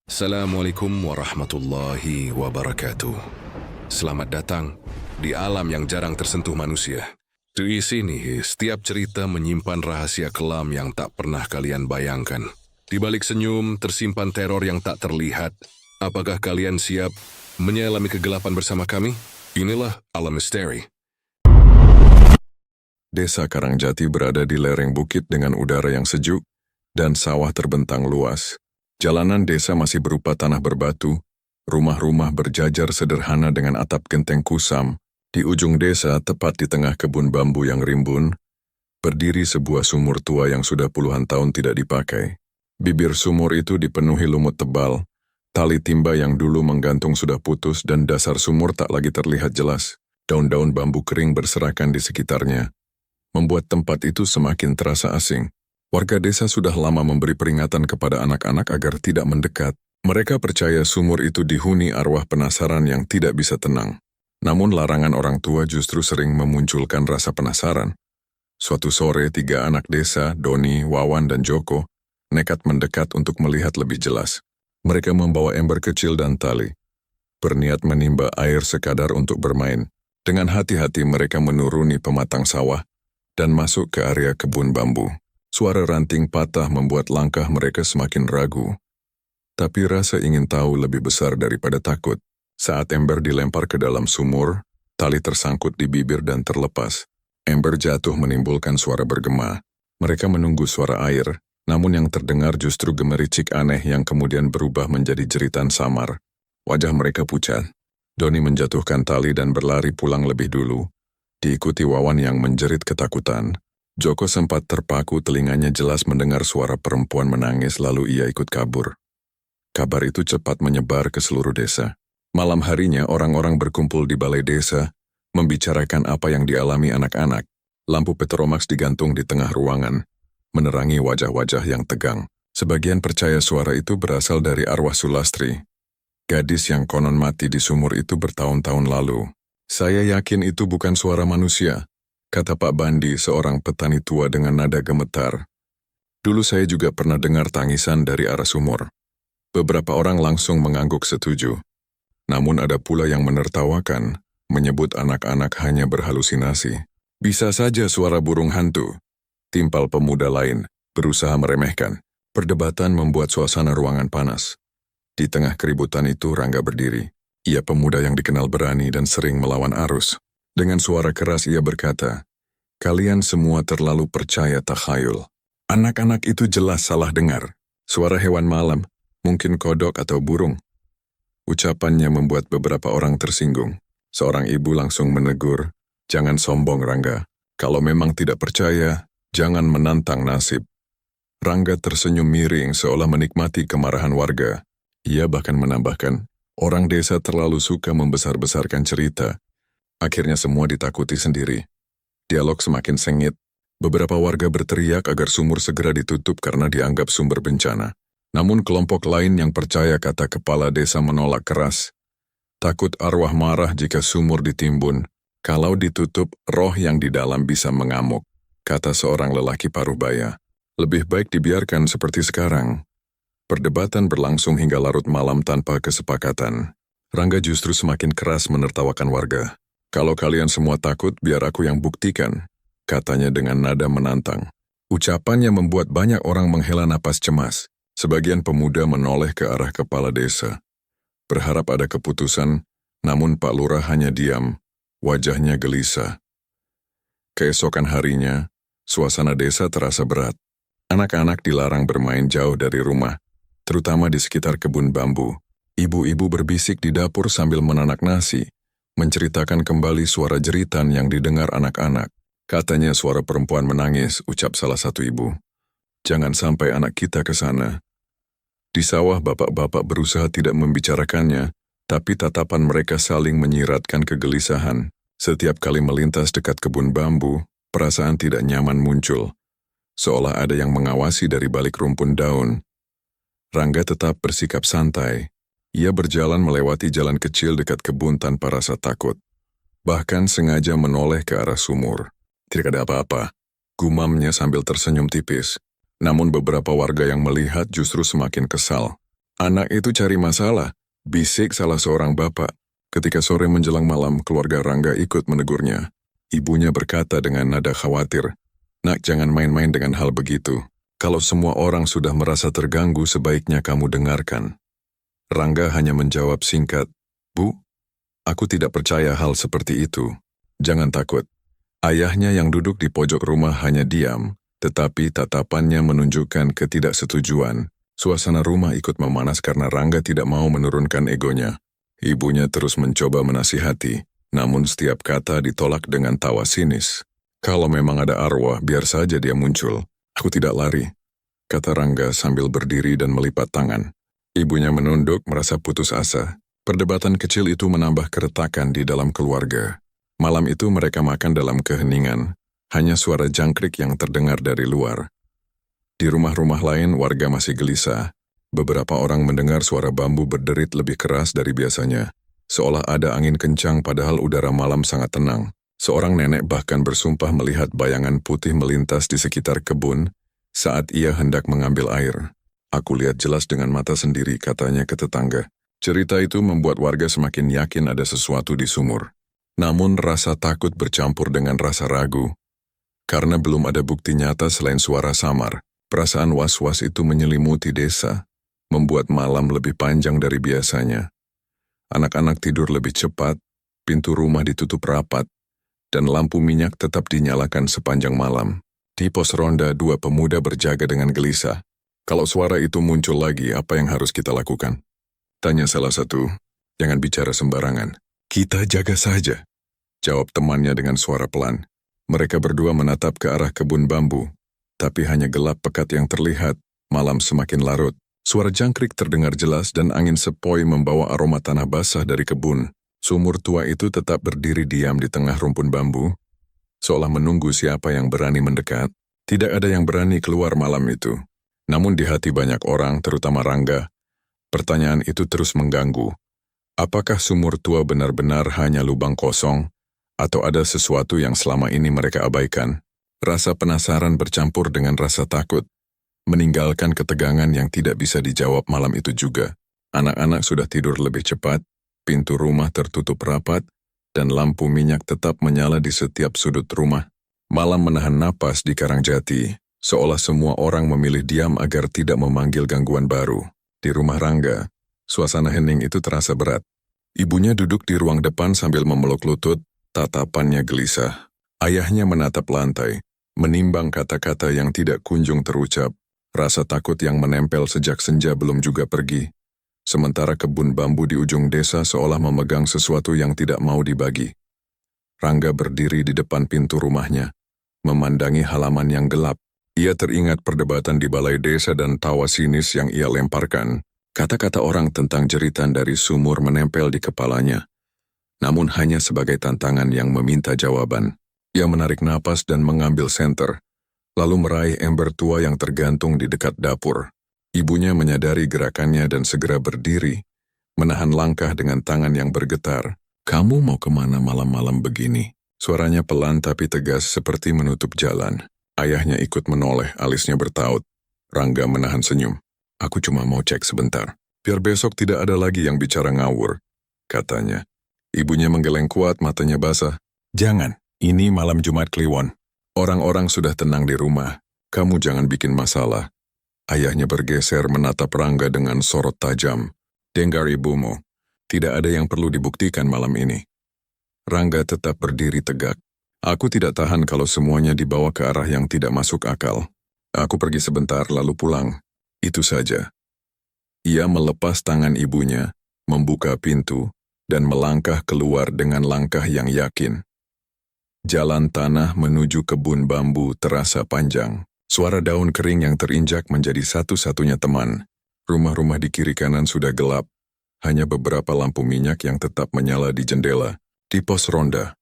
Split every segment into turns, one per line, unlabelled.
Assalamualaikum warahmatullahi wabarakatuh. Selamat datang di alam yang jarang tersentuh manusia. Di sini, setiap cerita menyimpan rahasia kelam yang tak pernah kalian bayangkan. Di balik senyum, tersimpan teror yang tak terlihat. Apakah kalian siap menyelami kegelapan bersama kami? Inilah Alam Misteri.
Desa Karangjati berada di lereng bukit dengan udara yang sejuk dan sawah terbentang luas. Jalanan desa masih berupa tanah berbatu, rumah-rumah berjajar sederhana dengan atap genteng kusam. Di ujung desa, tepat di tengah kebun bambu yang rimbun, berdiri sebuah sumur tua yang sudah puluhan tahun tidak dipakai. Bibir sumur itu dipenuhi lumut tebal, tali timba yang dulu menggantung sudah putus dan dasar sumur tak lagi terlihat jelas. Daun-daun bambu kering berserakan di sekitarnya, membuat tempat itu semakin terasa asing. Warga desa sudah lama memberi peringatan kepada anak-anak agar tidak mendekat. Mereka percaya sumur itu dihuni arwah penasaran yang tidak bisa tenang. Namun larangan orang tua justru sering memunculkan rasa penasaran. Suatu sore, 3 anak desa, Doni, Wawan, dan Joko, nekat mendekat untuk melihat lebih jelas. Mereka membawa ember kecil dan tali, berniat menimba air sekadar untuk bermain. Dengan hati-hati mereka menuruni pematang sawah dan masuk ke area kebun bambu. Suara ranting patah membuat langkah mereka semakin ragu. Tapi rasa ingin tahu lebih besar daripada takut. Saat ember dilempar ke dalam sumur, tali tersangkut di bibir dan terlepas. Ember jatuh menimbulkan suara bergema. Mereka menunggu suara air, namun yang terdengar justru gemericik aneh yang kemudian berubah menjadi jeritan samar. Wajah mereka pucat. Doni menjatuhkan tali dan berlari pulang lebih dulu, diikuti Wawan yang menjerit ketakutan. Joko sempat terpaku, telinganya jelas mendengar suara perempuan menangis, lalu ia ikut kabur. Kabar itu cepat menyebar ke seluruh desa. Malam harinya orang-orang berkumpul di balai desa, membicarakan apa yang dialami anak-anak. Lampu petromax digantung di tengah ruangan, menerangi wajah-wajah yang tegang. Sebagian percaya suara itu berasal dari arwah Sulastri, gadis yang konon mati di sumur itu bertahun-tahun lalu. Saya yakin itu bukan suara manusia, kata Pak Bandi, seorang petani tua dengan nada gemetar. Dulu saya juga pernah dengar tangisan dari arah sumur. Beberapa orang langsung mengangguk setuju. Namun ada pula yang menertawakan, menyebut anak-anak hanya berhalusinasi. Bisa saja suara burung hantu, timpal pemuda lain, berusaha meremehkan. Perdebatan membuat suasana ruangan panas. Di tengah keributan itu Rangga berdiri. Ia pemuda yang dikenal berani dan sering melawan arus. Dengan suara keras ia berkata, "Kalian semua terlalu percaya takhayul. Anak-anak itu jelas salah dengar. Suara hewan malam, mungkin kodok atau burung." Ucapannya membuat beberapa orang tersinggung. Seorang ibu langsung menegur, "Jangan sombong, Rangga. Kalau memang tidak percaya, jangan menantang nasib." Rangga tersenyum miring seolah menikmati kemarahan warga. Ia bahkan menambahkan, "Orang desa terlalu suka membesar-besarkan cerita. Akhirnya semua ditakuti sendiri." Dialog semakin sengit. Beberapa warga berteriak agar sumur segera ditutup karena dianggap sumber bencana. Namun kelompok lain yang percaya kata kepala desa menolak keras. Takut arwah marah jika sumur ditimbun. Kalau ditutup, roh yang di dalam bisa mengamuk, kata seorang lelaki paruhbaya. Lebih baik dibiarkan seperti sekarang. Perdebatan berlangsung hingga larut malam tanpa kesepakatan. Rangga justru semakin keras menertawakan warga. "Kalau kalian semua takut, biar aku yang buktikan," katanya dengan nada menantang. Ucapannya membuat banyak orang menghela napas cemas. Sebagian pemuda menoleh ke arah kepala desa, berharap ada keputusan, namun Pak Lurah hanya diam, wajahnya gelisah. Keesokan harinya, suasana desa terasa berat. Anak-anak dilarang bermain jauh dari rumah, terutama di sekitar kebun bambu. Ibu-ibu berbisik di dapur sambil menanak nasi, menceritakan kembali suara jeritan yang didengar anak-anak. Katanya suara perempuan menangis, ucap salah satu ibu. "Jangan sampai anak kita ke sana." Di sawah bapak-bapak berusaha tidak membicarakannya, tapi tatapan mereka saling menyiratkan kegelisahan. Setiap kali melintas dekat kebun bambu, perasaan tidak nyaman muncul, seolah ada yang mengawasi dari balik rumpun daun. Rangga tetap bersikap santai. Ia berjalan melewati jalan kecil dekat kebun tanpa rasa takut. Bahkan sengaja menoleh ke arah sumur. "Tidak ada apa-apa," gumamnya sambil tersenyum tipis. Namun beberapa warga yang melihat justru semakin kesal. Anak itu cari masalah, bisik salah seorang bapak. Ketika sore menjelang malam, keluarga Rangga ikut menegurnya. Ibunya berkata dengan nada khawatir, "Nak, jangan main-main dengan hal begitu. Kalau semua orang sudah merasa terganggu, sebaiknya kamu dengarkan." Rangga hanya menjawab singkat, "Bu, aku tidak percaya hal seperti itu. Jangan takut." Ayahnya yang duduk di pojok rumah hanya diam, tetapi tatapannya menunjukkan ketidaksetujuan. Suasana rumah ikut memanas karena Rangga tidak mau menurunkan egonya. Ibunya terus mencoba menasihati, namun setiap kata ditolak dengan tawa sinis. "Kalau memang ada arwah, biar saja dia muncul. Aku tidak lari," kata Rangga sambil berdiri dan melipat tangan. Ibunya menunduk, merasa putus asa. Perdebatan kecil itu menambah keretakan di dalam keluarga. Malam itu mereka makan dalam keheningan, hanya suara jangkrik yang terdengar dari luar. Di rumah-rumah lain warga masih gelisah. Beberapa orang mendengar suara bambu berderit lebih keras dari biasanya, seolah ada angin kencang padahal udara malam sangat tenang. Seorang nenek bahkan bersumpah melihat bayangan putih melintas di sekitar kebun saat ia hendak mengambil air. "Aku lihat jelas dengan mata sendiri," katanya ke tetangga. Cerita itu membuat warga semakin yakin ada sesuatu di sumur. Namun rasa takut bercampur dengan rasa ragu. Karena belum ada bukti nyata selain suara samar, perasaan was-was itu menyelimuti desa, membuat malam lebih panjang dari biasanya. Anak-anak tidur lebih cepat, pintu rumah ditutup rapat, dan lampu minyak tetap dinyalakan sepanjang malam. Di pos ronda, dua pemuda berjaga dengan gelisah. "Kalau suara itu muncul lagi, apa yang harus kita lakukan?" tanya salah satu. "Jangan bicara sembarangan. Kita jaga saja," jawab temannya dengan suara pelan. Mereka berdua menatap ke arah kebun bambu, tapi hanya gelap pekat yang terlihat. Malam semakin larut. Suara jangkrik terdengar jelas dan angin sepoi membawa aroma tanah basah dari kebun. Sumur tua itu tetap berdiri diam di tengah rumpun bambu, seolah menunggu siapa yang berani mendekat. Tidak ada yang berani keluar malam itu. Namun di hati banyak orang, terutama Rangga, pertanyaan itu terus mengganggu. Apakah sumur tua benar-benar hanya lubang kosong, atau ada sesuatu yang selama ini mereka abaikan? Rasa penasaran bercampur dengan rasa takut, meninggalkan ketegangan yang tidak bisa dijawab malam itu juga. Anak-anak sudah tidur lebih cepat, pintu rumah tertutup rapat, dan lampu minyak tetap menyala di setiap sudut rumah. Malam menahan napas di Karangjati, seolah semua orang memilih diam agar tidak memanggil gangguan baru. Di rumah Rangga, suasana hening itu terasa berat. Ibunya duduk di ruang depan sambil memeluk lutut, tatapannya gelisah. Ayahnya menatap lantai, menimbang kata-kata yang tidak kunjung terucap. Rasa takut yang menempel sejak senja belum juga pergi. Sementara kebun bambu di ujung desa seolah memegang sesuatu yang tidak mau dibagi. Rangga berdiri di depan pintu rumahnya, memandangi halaman yang gelap. Ia teringat perdebatan di balai desa dan tawa sinis yang ia lemparkan. Kata-kata orang tentang jeritan dari sumur menempel di kepalanya, namun hanya sebagai tantangan yang meminta jawaban. Ia menarik napas dan mengambil senter, lalu meraih ember tua yang tergantung di dekat dapur. Ibunya menyadari gerakannya dan segera berdiri, menahan langkah dengan tangan yang bergetar. "Kamu mau kemana malam-malam begini?" Suaranya pelan tapi tegas seperti menutup jalan. Ayahnya ikut menoleh, alisnya bertaut. Rangga menahan senyum. "Aku cuma mau cek sebentar. Biar besok tidak ada lagi yang bicara ngawur," katanya. Ibunya menggeleng kuat, matanya basah. "Jangan, ini malam Jumat Kliwon. Orang-orang sudah tenang di rumah. Kamu jangan bikin masalah." Ayahnya bergeser menatap Rangga dengan sorot tajam. "Dengar ibumu, tidak ada yang perlu dibuktikan malam ini." Rangga tetap berdiri tegak. "Aku tidak tahan kalau semuanya dibawa ke arah yang tidak masuk akal. Aku pergi sebentar lalu pulang. Itu saja." Ia melepas tangan ibunya, membuka pintu, dan melangkah keluar dengan langkah yang yakin. Jalan tanah menuju kebun bambu terasa panjang. Suara daun kering yang terinjak menjadi satu-satunya teman. Rumah-rumah di kiri kanan sudah gelap. Hanya beberapa lampu minyak yang tetap menyala di jendela. Di pos ronda,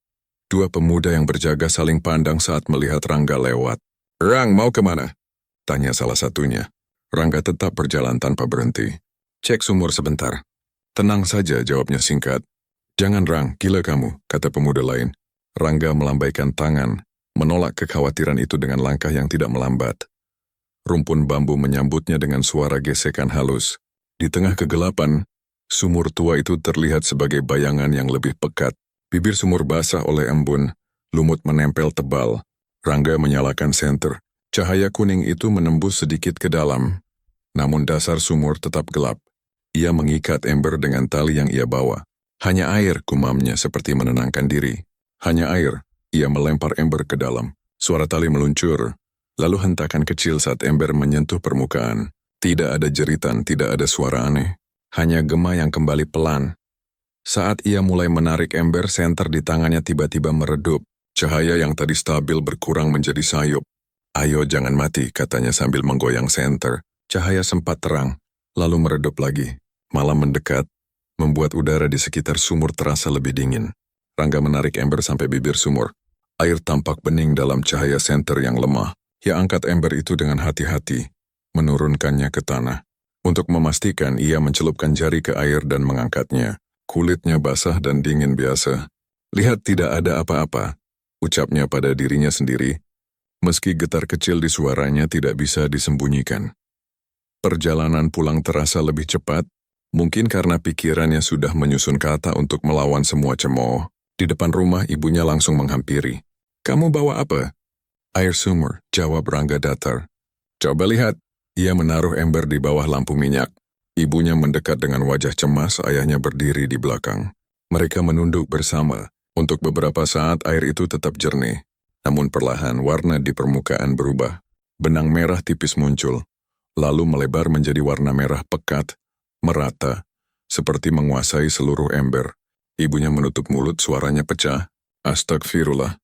dua pemuda yang berjaga saling pandang saat melihat Rangga lewat. "Rang, mau kemana?" tanya salah satunya. Rangga tetap berjalan tanpa berhenti. "Cek sumur sebentar." "Tenang saja," jawabnya singkat. "Jangan Rang, gila kamu," kata pemuda lain. Rangga melambaikan tangan, menolak kekhawatiran itu dengan langkah yang tidak melambat. Rumpun bambu menyambutnya dengan suara gesekan halus. Di tengah kegelapan, sumur tua itu terlihat sebagai bayangan yang lebih pekat. Bibir sumur basah oleh embun, lumut menempel tebal. Rangga menyalakan senter. Cahaya kuning itu menembus sedikit ke dalam. Namun dasar sumur tetap gelap. Ia mengikat ember dengan tali yang ia bawa. Hanya air, gumamnya seperti menenangkan diri. Hanya air, ia melempar ember ke dalam. Suara tali meluncur, lalu hentakan kecil saat ember menyentuh permukaan. Tidak ada jeritan, tidak ada suara aneh. Hanya gema yang kembali pelan. Saat ia mulai menarik ember, senter di tangannya tiba-tiba meredup. Cahaya yang tadi stabil berkurang menjadi sayup. "Ayo jangan mati," katanya sambil menggoyang senter. Cahaya sempat terang, lalu meredup lagi. Malam mendekat, membuat udara di sekitar sumur terasa lebih dingin. Rangga menarik ember sampai bibir sumur. Air tampak bening dalam cahaya senter yang lemah. Ia angkat ember itu dengan hati-hati, menurunkannya ke tanah. Untuk memastikan, ia mencelupkan jari ke air dan mengangkatnya. Kulitnya basah dan dingin biasa. "Lihat, tidak ada apa-apa," ucapnya pada dirinya sendiri, meski getar kecil di suaranya tidak bisa disembunyikan. Perjalanan pulang terasa lebih cepat, mungkin karena pikirannya sudah menyusun kata untuk melawan semua cemooh. Di depan rumah, ibunya langsung menghampiri. "Kamu bawa apa?" "Air sumur," jawab Rangga datar. "Coba lihat." Ia menaruh ember di bawah lampu minyak. Ibunya mendekat dengan wajah cemas, ayahnya berdiri di belakang. Mereka menunduk bersama. Untuk beberapa saat air itu tetap jernih. Namun perlahan warna di permukaan berubah. Benang merah tipis muncul, lalu melebar menjadi warna merah pekat, merata, seperti menguasai seluruh ember. Ibunya menutup mulut, suaranya pecah. "Astagfirullah."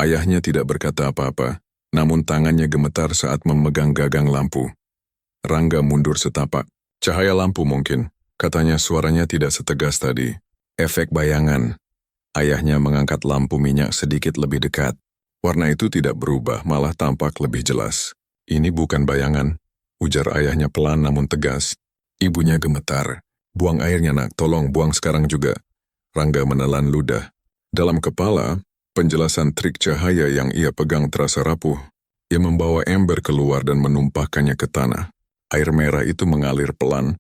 Ayahnya tidak berkata apa-apa, namun tangannya gemetar saat memegang gagang lampu. Rangga mundur setapak. "Cahaya lampu mungkin," katanya, suaranya tidak setegas tadi. "Efek bayangan." Ayahnya mengangkat lampu minyak sedikit lebih dekat. Warna itu tidak berubah, malah tampak lebih jelas. "Ini bukan bayangan," ujar ayahnya pelan namun tegas. Ibunya gemetar. "Buang airnya, nak, tolong buang sekarang juga." Rangga menelan ludah. Dalam kepala, penjelasan trik cahaya yang ia pegang terasa rapuh. Ia membawa ember keluar dan menumpahkannya ke tanah. Air merah itu mengalir pelan,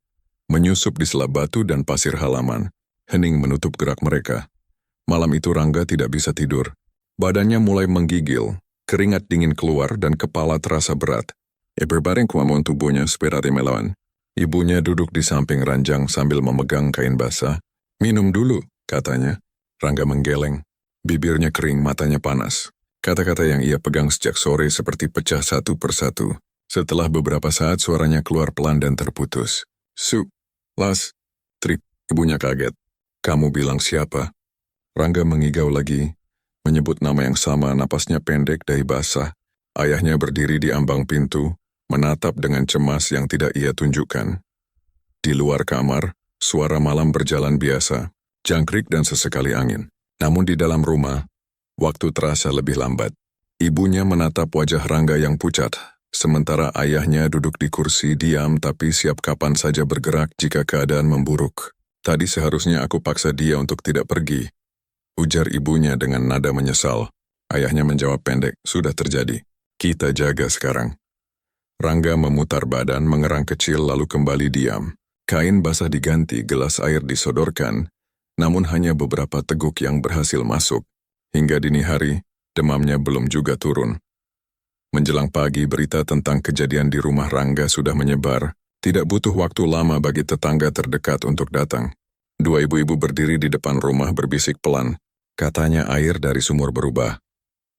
menyusup di sela batu dan pasir halaman. Hening menutup gerak mereka. Malam itu Rangga tidak bisa tidur. Badannya mulai menggigil, keringat dingin keluar dan kepala terasa berat. Berbaring kuamun tubuhnya seperti melawan. Ibunya duduk di samping ranjang sambil memegang kain basah. "Minum dulu," katanya. Rangga menggeleng. Bibirnya kering, matanya panas. Kata-kata yang ia pegang sejak sore seperti pecah satu persatu. Setelah beberapa saat suaranya keluar pelan dan terputus. "Las, Trip." Ibunya kaget. "Kamu bilang siapa?" Rangga mengigau lagi, menyebut nama yang sama, napasnya pendek, dahi basah. Ayahnya berdiri di ambang pintu, menatap dengan cemas yang tidak ia tunjukkan. Di luar kamar, suara malam berjalan biasa, jangkrik dan sesekali angin. Namun di dalam rumah, waktu terasa lebih lambat. Ibunya menatap wajah Rangga yang pucat, sementara ayahnya duduk di kursi diam tapi siap kapan saja bergerak jika keadaan memburuk. "Tadi seharusnya aku paksa dia untuk tidak pergi," ujar ibunya dengan nada menyesal. Ayahnya menjawab pendek, "Sudah terjadi. Kita jaga sekarang." Rangga memutar badan, mengerang kecil lalu kembali diam. Kain basah diganti, gelas air disodorkan, namun hanya beberapa teguk yang berhasil masuk. Hingga dini hari, demamnya belum juga turun. Menjelang pagi, berita tentang kejadian di rumah Rangga sudah menyebar. Tidak butuh waktu lama bagi tetangga terdekat untuk datang. Dua ibu-ibu berdiri di depan rumah berbisik pelan. Katanya air dari sumur berubah.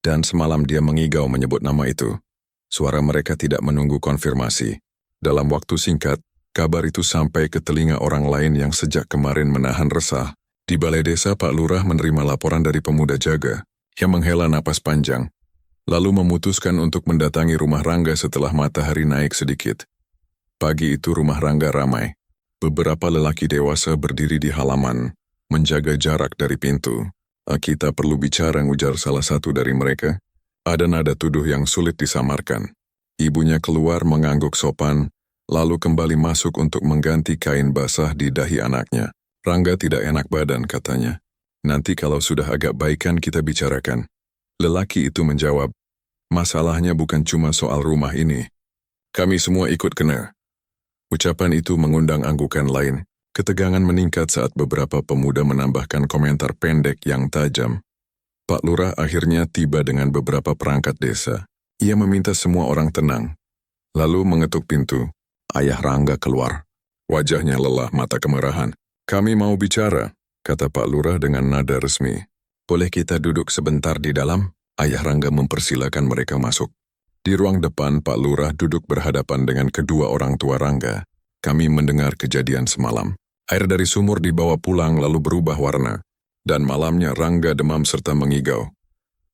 Dan semalam dia mengigau menyebut nama itu. Suara mereka tidak menunggu konfirmasi. Dalam waktu singkat, kabar itu sampai ke telinga orang lain yang sejak kemarin menahan resah. Di balai desa, Pak Lurah menerima laporan dari pemuda jaga, yang menghela napas panjang, lalu memutuskan untuk mendatangi rumah Rangga setelah matahari naik sedikit. Pagi itu rumah Rangga ramai. Beberapa lelaki dewasa berdiri di halaman, menjaga jarak dari pintu. "Kita perlu bicara," ujar salah satu dari mereka. Ada nada tuduh yang sulit disamarkan. Ibunya keluar mengangguk sopan, lalu kembali masuk untuk mengganti kain basah di dahi anaknya. "Rangga tidak enak badan," katanya. "Nanti kalau sudah agak baikan kita bicarakan." Lelaki itu menjawab, "Masalahnya bukan cuma soal rumah ini. Kami semua ikut kena," Ucapan itu mengundang anggukan lain. Ketegangan meningkat saat beberapa pemuda menambahkan komentar pendek yang tajam. Pak Lurah akhirnya tiba dengan beberapa perangkat desa. Ia meminta semua orang tenang. Lalu mengetuk pintu. Ayah Rangga keluar. Wajahnya lelah mata kemerahan. Kami mau bicara, kata Pak Lurah dengan nada resmi. Boleh kita duduk sebentar di dalam? Ayah Rangga mempersilakan mereka masuk. Di ruang depan, Pak Lurah duduk berhadapan dengan kedua orang tua Rangga. Kami mendengar kejadian semalam. Air dari sumur dibawa pulang lalu berubah warna. Dan malamnya Rangga demam serta mengigau.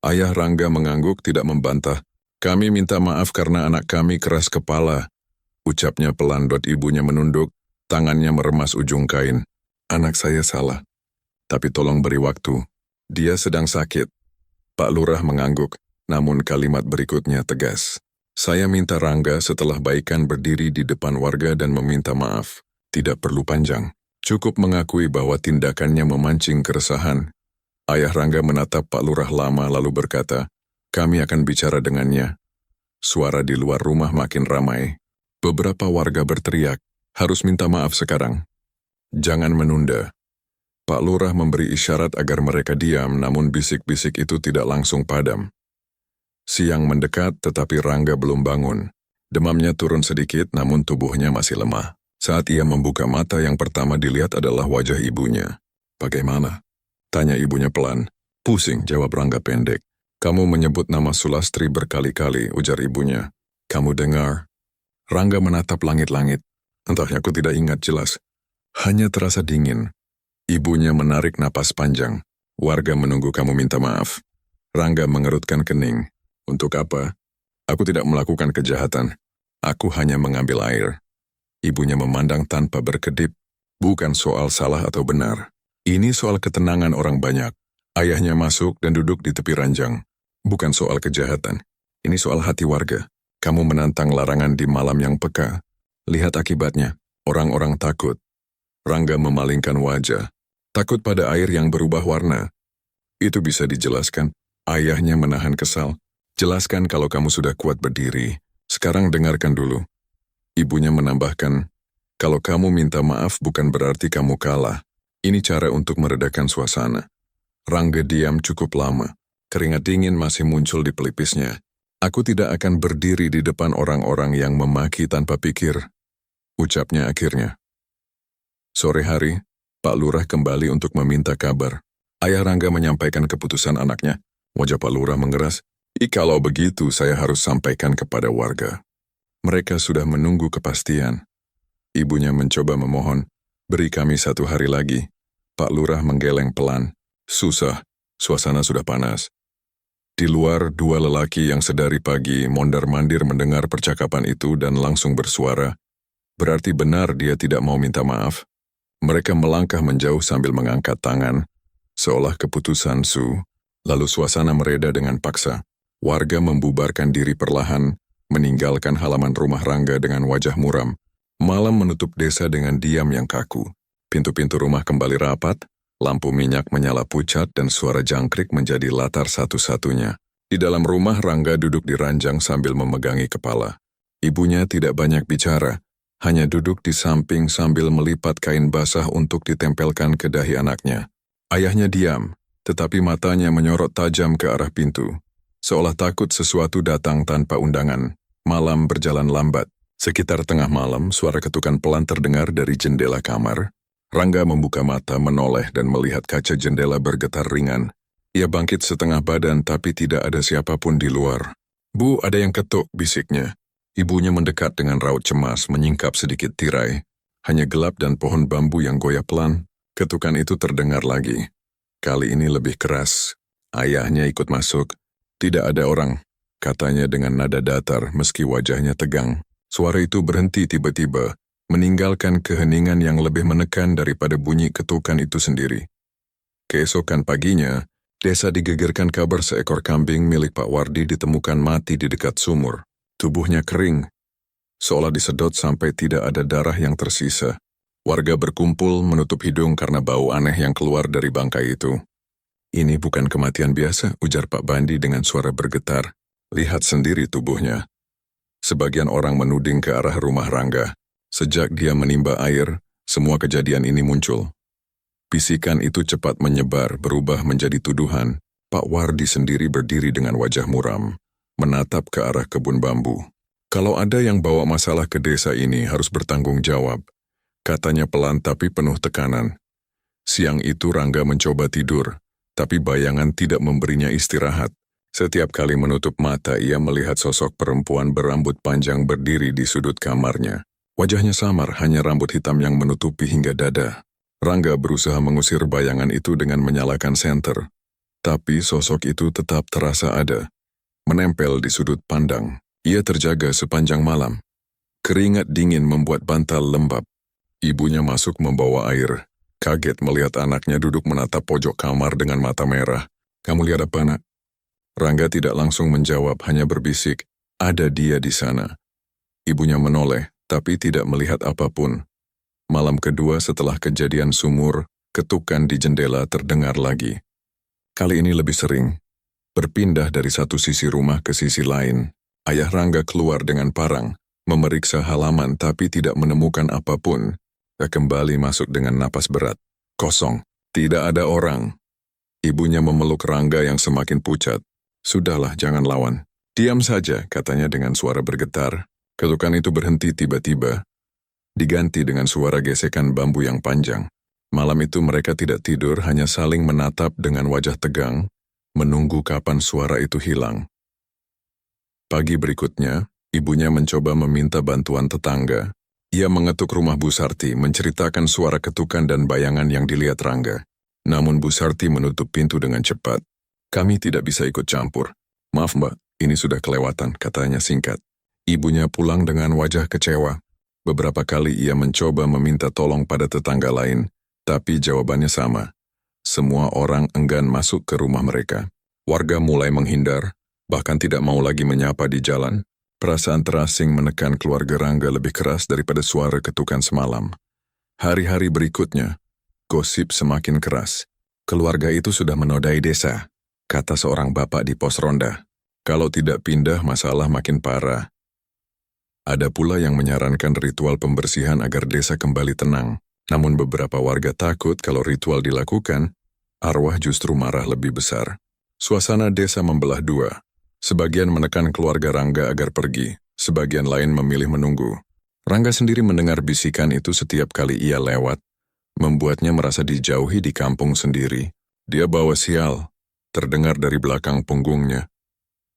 Ayah Rangga mengangguk tidak membantah. Kami minta maaf karena anak kami keras kepala. Ucapnya pelan. Ibunya menunduk, tangannya meremas ujung kain. Anak saya salah. Tapi tolong beri waktu. Dia sedang sakit. Pak Lurah mengangguk, namun kalimat berikutnya tegas. Saya minta Rangga setelah baikan berdiri di depan warga dan meminta maaf. Tidak perlu panjang. Cukup mengakui bahwa tindakannya memancing keresahan. Ayah Rangga menatap Pak Lurah lama lalu berkata, kami akan bicara dengannya. Suara di luar rumah makin ramai. Beberapa warga berteriak, harus minta maaf sekarang. Jangan menunda. Pak Lurah memberi isyarat agar mereka diam, namun bisik-bisik itu tidak langsung padam. Siang mendekat tetapi Rangga belum bangun. Demamnya turun sedikit namun tubuhnya masih lemah. Saat ia membuka mata yang pertama dilihat adalah wajah ibunya. Bagaimana? Tanya ibunya pelan. Pusing, jawab Rangga pendek. Kamu menyebut nama Sulastri berkali-kali, ujar ibunya. Kamu dengar? Rangga menatap langit-langit. Entah, aku tidak ingat jelas. Hanya terasa dingin. Ibunya menarik napas panjang. Warga menunggu kamu minta maaf. Rangga mengerutkan kening. Untuk apa? Aku tidak melakukan kejahatan. Aku hanya mengambil air. Ibunya memandang tanpa berkedip. Bukan soal salah atau benar. Ini soal ketenangan orang banyak. Ayahnya masuk dan duduk di tepi ranjang. Bukan soal kejahatan. Ini soal hati warga. Kamu menantang larangan di malam yang peka. Lihat akibatnya. Orang-orang takut. Rangga memalingkan wajah. Takut pada air yang berubah warna. Itu bisa dijelaskan. Ayahnya menahan kesal. Jelaskan kalau kamu sudah kuat berdiri. Sekarang dengarkan dulu. Ibunya menambahkan, kalau kamu minta maaf bukan berarti kamu kalah. Ini cara untuk meredakan suasana. Rangga diam cukup lama. Keringat dingin masih muncul di pelipisnya. Aku tidak akan berdiri di depan orang-orang yang memaki tanpa pikir. Ucapnya akhirnya. Sore hari, Pak Lurah kembali untuk meminta kabar. Ayah Rangga menyampaikan keputusan anaknya. Wajah Pak Lurah mengeras. Kalau begitu saya harus sampaikan kepada warga. Mereka sudah menunggu kepastian. Ibunya mencoba memohon, beri kami 1 hari lagi. Pak Lurah menggeleng pelan. Susah, suasana sudah panas. Di luar, 2 lelaki yang sedari pagi mondar-mandir mendengar percakapan itu dan langsung bersuara. Berarti benar dia tidak mau minta maaf. Mereka melangkah menjauh sambil mengangkat tangan, seolah keputusan su. Lalu suasana mereda dengan paksa. Warga membubarkan diri perlahan, meninggalkan halaman rumah Rangga dengan wajah muram. Malam menutup desa dengan diam yang kaku. Pintu-pintu rumah kembali rapat, lampu minyak menyala pucat dan suara jangkrik menjadi latar satu-satunya. Di dalam rumah Rangga duduk di ranjang sambil memegangi kepala. Ibunya tidak banyak bicara, hanya duduk di samping sambil melipat kain basah untuk ditempelkan ke dahi anaknya. Ayahnya diam, tetapi matanya menyorot tajam ke arah pintu. Seolah takut sesuatu datang tanpa undangan. Malam berjalan lambat. Sekitar tengah malam, suara ketukan pelan terdengar dari jendela kamar. Rangga membuka mata, menoleh dan melihat kaca jendela bergetar ringan. Ia bangkit setengah badan tapi tidak ada siapapun di luar. Bu, ada yang ketuk, bisiknya. Ibunya mendekat dengan raut cemas, menyingkap sedikit tirai. Hanya gelap dan pohon bambu yang goyah pelan. Ketukan itu terdengar lagi. Kali ini lebih keras. Ayahnya ikut masuk. Tidak ada orang, katanya dengan nada datar meski wajahnya tegang. Suara itu berhenti tiba-tiba, meninggalkan keheningan yang lebih menekan daripada bunyi ketukan itu sendiri. Keesokan paginya, desa digegerkan kabar seekor kambing milik Pak Wardi ditemukan mati di dekat sumur. Tubuhnya kering, seolah disedot sampai tidak ada darah yang tersisa. Warga berkumpul menutup hidung karena bau aneh yang keluar dari bangkai itu. Ini bukan kematian biasa, ujar Pak Bandi dengan suara bergetar. Lihat sendiri tubuhnya. Sebagian orang menuding ke arah rumah Rangga. Sejak dia menimba air, semua kejadian ini muncul. Bisikan itu cepat menyebar, berubah menjadi tuduhan. Pak Wardi sendiri berdiri dengan wajah muram, menatap ke arah kebun bambu. Kalau ada yang bawa masalah ke desa ini harus bertanggung jawab, katanya pelan tapi penuh tekanan. Siang itu Rangga mencoba tidur, tapi bayangan tidak memberinya istirahat. Setiap kali menutup mata, ia melihat sosok perempuan berambut panjang berdiri di sudut kamarnya. Wajahnya samar, hanya rambut hitam yang menutupi hingga dada. Rangga berusaha mengusir bayangan itu dengan menyalakan senter. Tapi sosok itu tetap terasa ada, menempel di sudut pandang. Ia terjaga sepanjang malam. Keringat dingin membuat bantal lembab. Ibunya masuk membawa air. Kaget melihat anaknya duduk menatap pojok kamar dengan mata merah. "Kamu lihat apa, Nak?" Rangga tidak langsung menjawab, hanya berbisik, "Ada dia di sana." Ibunya menoleh, tapi tidak melihat apapun. Malam kedua setelah kejadian sumur, ketukan di jendela terdengar lagi. Kali ini lebih sering. Berpindah dari satu sisi rumah ke sisi lain. Ayah Rangga keluar dengan parang, memeriksa halaman tapi tidak menemukan apapun. Dia kembali masuk dengan napas berat. Kosong, tidak ada orang. Ibunya memeluk Rangga yang semakin pucat. "Sudahlah, jangan lawan. Diam saja," katanya dengan suara bergetar. Ketukan itu berhenti tiba-tiba, diganti dengan suara gesekan bambu yang panjang. Malam itu mereka tidak tidur, hanya saling menatap dengan wajah tegang, menunggu kapan suara itu hilang. Pagi berikutnya, ibunya mencoba meminta bantuan tetangga. Ia mengetuk rumah Bu Sarti, menceritakan suara ketukan dan bayangan yang dilihat Rangga. Namun Bu Sarti menutup pintu dengan cepat. "Kami tidak bisa ikut campur. Maaf Mbak, ini sudah kelewatan," katanya singkat. Ibunya pulang dengan wajah kecewa. Beberapa kali ia mencoba meminta tolong pada tetangga lain, tapi jawabannya sama. Semua orang enggan masuk ke rumah mereka. Warga mulai menghindar, bahkan tidak mau lagi menyapa di jalan. Perasaan terasing menekan keluarga Rangga lebih keras daripada suara ketukan semalam. Hari-hari berikutnya, gosip semakin keras. "Keluarga itu sudah menodai desa," kata seorang bapak di pos ronda. "Kalau tidak pindah, masalah makin parah." Ada pula yang menyarankan ritual pembersihan agar desa kembali tenang. Namun beberapa warga takut kalau ritual dilakukan, arwah justru marah lebih besar. Suasana desa membelah dua. Sebagian menekan keluarga Rangga agar pergi, sebagian lain memilih menunggu. Rangga sendiri mendengar bisikan itu setiap kali ia lewat, membuatnya merasa dijauhi di kampung sendiri. Dia bawa sial, terdengar dari belakang punggungnya.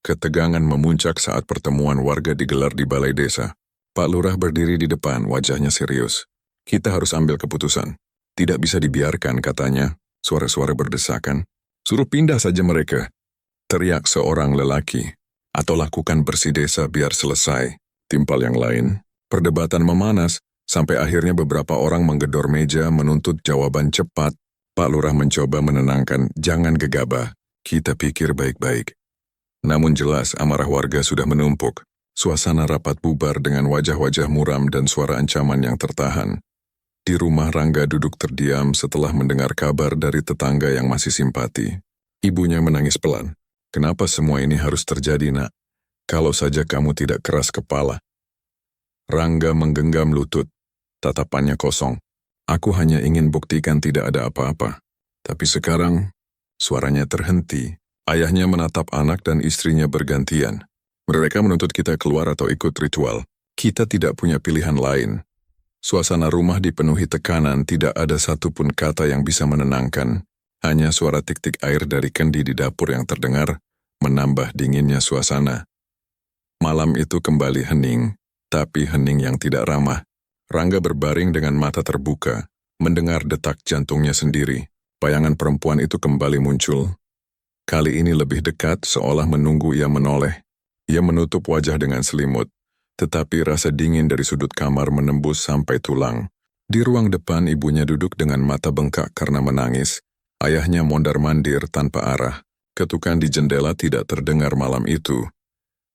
Ketegangan memuncak saat pertemuan warga digelar di balai desa. Pak Lurah berdiri di depan, wajahnya serius. "Kita harus ambil keputusan. Tidak bisa dibiarkan," katanya. Suara-suara berdesakan. "Suruh pindah saja mereka," teriak seorang lelaki. "Atau lakukan bersih desa biar selesai," timpal yang lain. Perdebatan memanas, sampai akhirnya beberapa orang menggedor meja menuntut jawaban cepat. Pak Lurah mencoba menenangkan, "Jangan gegabah, kita pikir baik-baik." Namun jelas amarah warga sudah menumpuk. Suasana rapat bubar dengan wajah-wajah muram dan suara ancaman yang tertahan. Di rumah Rangga duduk terdiam setelah mendengar kabar dari tetangga yang masih simpati. Ibunya menangis pelan. "Kenapa semua ini harus terjadi, Nak? Kalau saja kamu tidak keras kepala." Rangga menggenggam lutut. Tatapannya kosong. "Aku hanya ingin buktikan tidak ada apa-apa." Tapi sekarang, suaranya terhenti. Ayahnya menatap anak dan istrinya bergantian. "Mereka menuntut kita keluar atau ikut ritual. Kita tidak punya pilihan lain." Suasana rumah dipenuhi tekanan, tidak ada satupun kata yang bisa menenangkan. Hanya suara tik-tik air dari kendi di dapur yang terdengar, menambah dinginnya suasana. Malam itu kembali hening, tapi hening yang tidak ramah. Rangga berbaring dengan mata terbuka, mendengar detak jantungnya sendiri. Bayangan perempuan itu kembali muncul. Kali ini lebih dekat, seolah menunggu ia menoleh. Ia menutup wajah dengan selimut, tetapi rasa dingin dari sudut kamar menembus sampai tulang. Di ruang depan, ibunya duduk dengan mata bengkak karena menangis. Ayahnya mondar-mandir tanpa arah. Ketukan di jendela tidak terdengar malam itu,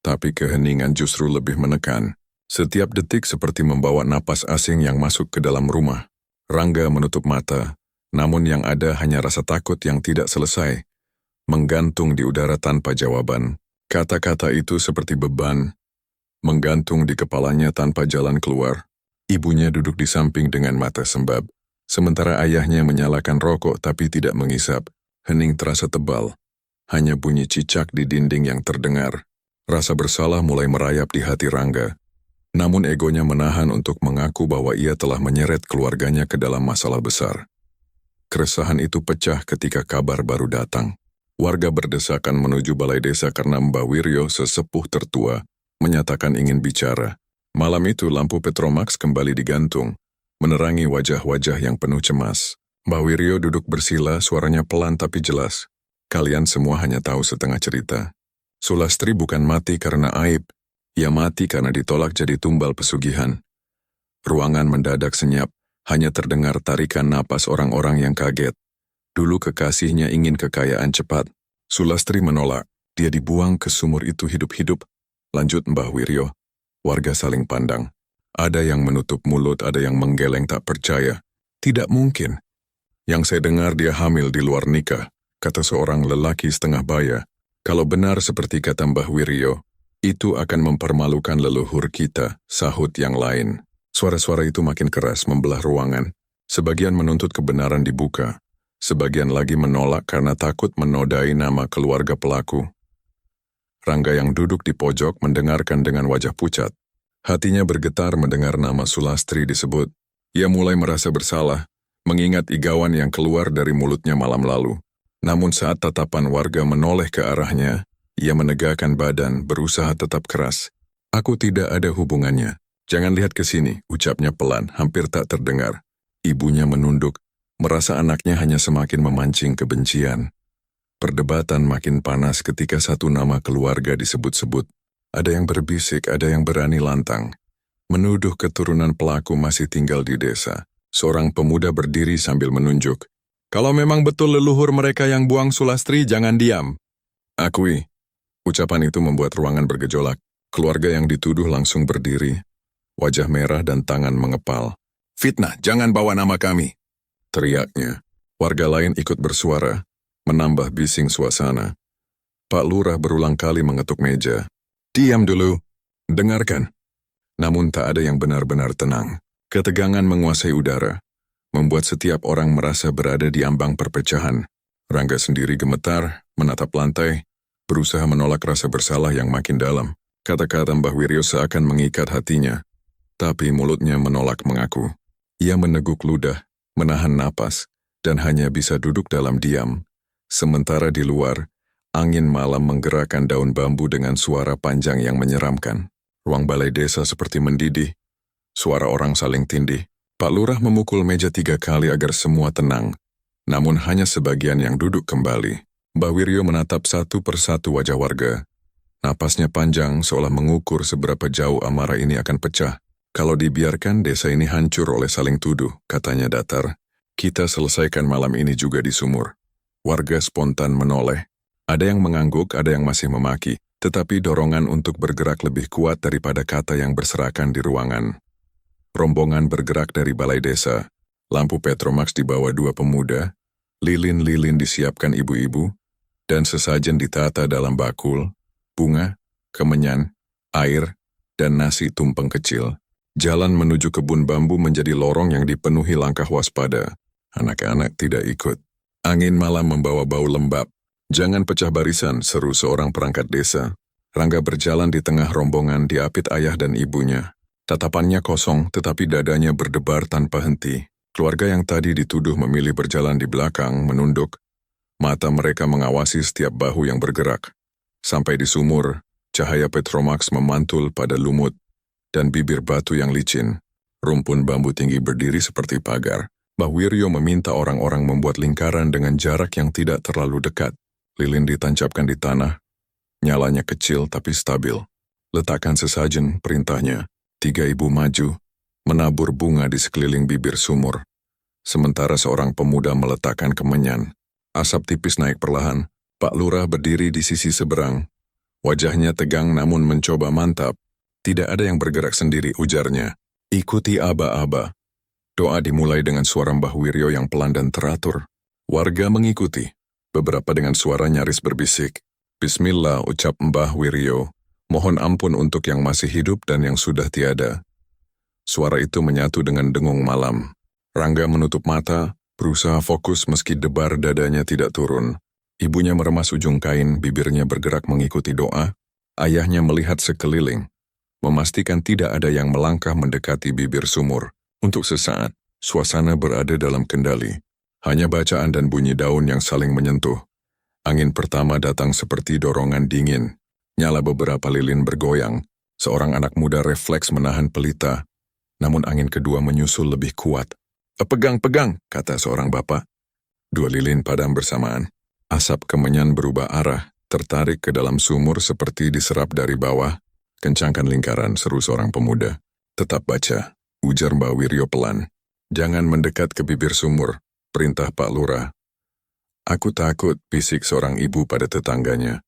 tapi keheningan justru lebih menekan. Setiap detik seperti membawa napas asing yang masuk ke dalam rumah. Rangga menutup mata, namun yang ada hanya rasa takut yang tidak selesai, menggantung di udara tanpa jawaban. Kata-kata itu seperti beban, menggantung di kepalanya tanpa jalan keluar. Ibunya duduk di samping dengan mata sembab, sementara ayahnya menyalakan rokok tapi tidak mengisap. Hening terasa tebal, hanya bunyi cicak di dinding yang terdengar. Rasa bersalah mulai merayap di hati Rangga. Namun egonya menahan untuk mengaku bahwa ia telah menyeret keluarganya ke dalam masalah besar. Keresahan itu pecah ketika kabar baru datang. Warga berdesakan menuju balai desa karena Mbah Wiryo, sesepuh tertua, menyatakan ingin bicara. Malam itu lampu Petromax kembali digantung, menerangi wajah-wajah yang penuh cemas. Mbah Wiryo duduk bersila, suaranya pelan tapi jelas. Kalian semua hanya tahu setengah cerita. Sulastri bukan mati karena aib, ia mati karena ditolak jadi tumbal pesugihan. Ruangan mendadak senyap, hanya terdengar tarikan napas orang-orang yang kaget. Dulu kekasihnya ingin kekayaan cepat. Sulastri menolak, dia dibuang ke sumur itu hidup-hidup. Lanjut Mbah Wiryo. Warga saling pandang. Ada yang menutup mulut, ada yang menggeleng tak percaya. Tidak mungkin. Yang saya dengar dia hamil di luar nikah, kata seorang lelaki setengah baya. Kalau benar seperti kata Mbah Wiryo, itu akan mempermalukan leluhur kita, sahut yang lain. Suara-suara itu makin keras membelah ruangan. Sebagian menuntut kebenaran dibuka. Sebagian lagi menolak karena takut menodai nama keluarga pelaku. Rangga yang duduk di pojok mendengarkan dengan wajah pucat. Hatinya bergetar mendengar nama Sulastri disebut. Ia mulai merasa bersalah, mengingat igawan yang keluar dari mulutnya malam lalu. Namun saat tatapan warga menoleh ke arahnya, ia menegakkan badan, berusaha tetap keras. Aku tidak ada hubungannya. Jangan lihat ke sini, ucapnya pelan, hampir tak terdengar. Ibunya menunduk, merasa anaknya hanya semakin memancing kebencian. Perdebatan makin panas ketika satu nama keluarga disebut-sebut. Ada yang berbisik, ada yang berani lantang. Menuduh keturunan pelaku masih tinggal di desa. Seorang pemuda berdiri sambil menunjuk. Kalau memang betul leluhur mereka yang buang Sulastri, jangan diam. Akui. Ucapan itu membuat ruangan bergejolak. Keluarga yang dituduh langsung berdiri. Wajah merah dan tangan mengepal. Fitnah, jangan bawa nama kami. Teriaknya. Warga lain ikut bersuara, menambah bising suasana. Pak Lurah berulang kali mengetuk meja. Diam dulu. Dengarkan. Namun tak ada yang benar-benar tenang. Ketegangan menguasai udara, membuat setiap orang merasa berada di ambang perpecahan. Rangga sendiri gemetar, menatap lantai, berusaha menolak rasa bersalah yang makin dalam. Kata-kata Mbah Wiryo seakan mengikat hatinya. Tapi mulutnya menolak mengaku. Ia meneguk ludah, menahan napas, dan hanya bisa duduk dalam diam. Sementara di luar, angin malam menggerakkan daun bambu dengan suara panjang yang menyeramkan. Ruang balai desa seperti mendidih. Suara orang saling tindih. Pak Lurah memukul meja 3 kali agar semua tenang. Namun hanya sebagian yang duduk kembali. Mbah Wiryo menatap satu persatu wajah warga. Napasnya panjang seolah mengukur seberapa jauh amarah ini akan pecah. Kalau dibiarkan desa ini hancur oleh saling tuduh, katanya datar. Kita selesaikan malam ini juga di sumur. Warga spontan menoleh. Ada yang mengangguk, ada yang masih memaki. Tetapi dorongan untuk bergerak lebih kuat daripada kata yang berserakan di ruangan. Rombongan bergerak dari balai desa. Lampu Petromax dibawa 2 pemuda. Lilin-lilin disiapkan ibu-ibu. Dan sesajen ditata dalam bakul. Bunga, kemenyan, air, dan nasi tumpeng kecil. Jalan menuju kebun bambu menjadi lorong yang dipenuhi langkah waspada. Anak-anak tidak ikut. Angin malam membawa bau lembab. Jangan pecah barisan, seru seorang perangkat desa. Rangga berjalan di tengah rombongan diapit ayah dan ibunya. Tatapannya kosong, tetapi dadanya berdebar tanpa henti. Keluarga yang tadi dituduh memilih berjalan di belakang menunduk. Mata mereka mengawasi setiap bahu yang bergerak. Sampai di sumur, cahaya Petromax memantul pada lumut dan bibir batu yang licin. Rumpun bambu tinggi berdiri seperti pagar. Mbah Wiryo meminta orang-orang membuat lingkaran dengan jarak yang tidak terlalu dekat. Lilin ditancapkan di tanah. Nyalanya kecil tapi stabil. Letakkan sesajen, perintahnya. 3 ibu maju, menabur bunga di sekeliling bibir sumur. Sementara seorang pemuda meletakkan kemenyan. Asap tipis naik perlahan. Pak Lurah berdiri di sisi seberang. Wajahnya tegang namun mencoba mantap. Tidak ada yang bergerak sendiri, ujarnya. Ikuti aba-aba. Doa dimulai dengan suara Mbah Wiryo yang pelan dan teratur. Warga mengikuti. Beberapa dengan suara nyaris berbisik. Bismillah, ucap Mbah Wiryo. Mohon ampun untuk yang masih hidup dan yang sudah tiada. Suara itu menyatu dengan dengung malam. Rangga menutup mata, berusaha fokus meski debar dadanya tidak turun. Ibunya meremas ujung kain, bibirnya bergerak mengikuti doa. Ayahnya melihat sekeliling, memastikan tidak ada yang melangkah mendekati bibir sumur. Untuk sesaat, suasana berada dalam kendali. Hanya bacaan dan bunyi daun yang saling menyentuh. Angin pertama datang seperti dorongan dingin. Nyala beberapa lilin bergoyang. Seorang anak muda refleks menahan pelita. Namun angin kedua menyusul lebih kuat. Pegang, kata seorang bapak. 2 lilin padam bersamaan. Asap kemenyan berubah arah, tertarik ke dalam sumur seperti diserap dari bawah. Kencangkan lingkaran, seru seorang pemuda. Tetap baca, ujar Mbak Wiryo pelan. Jangan mendekat ke bibir sumur, perintah Pak Lurah. Aku takut, bisik seorang ibu pada tetangganya.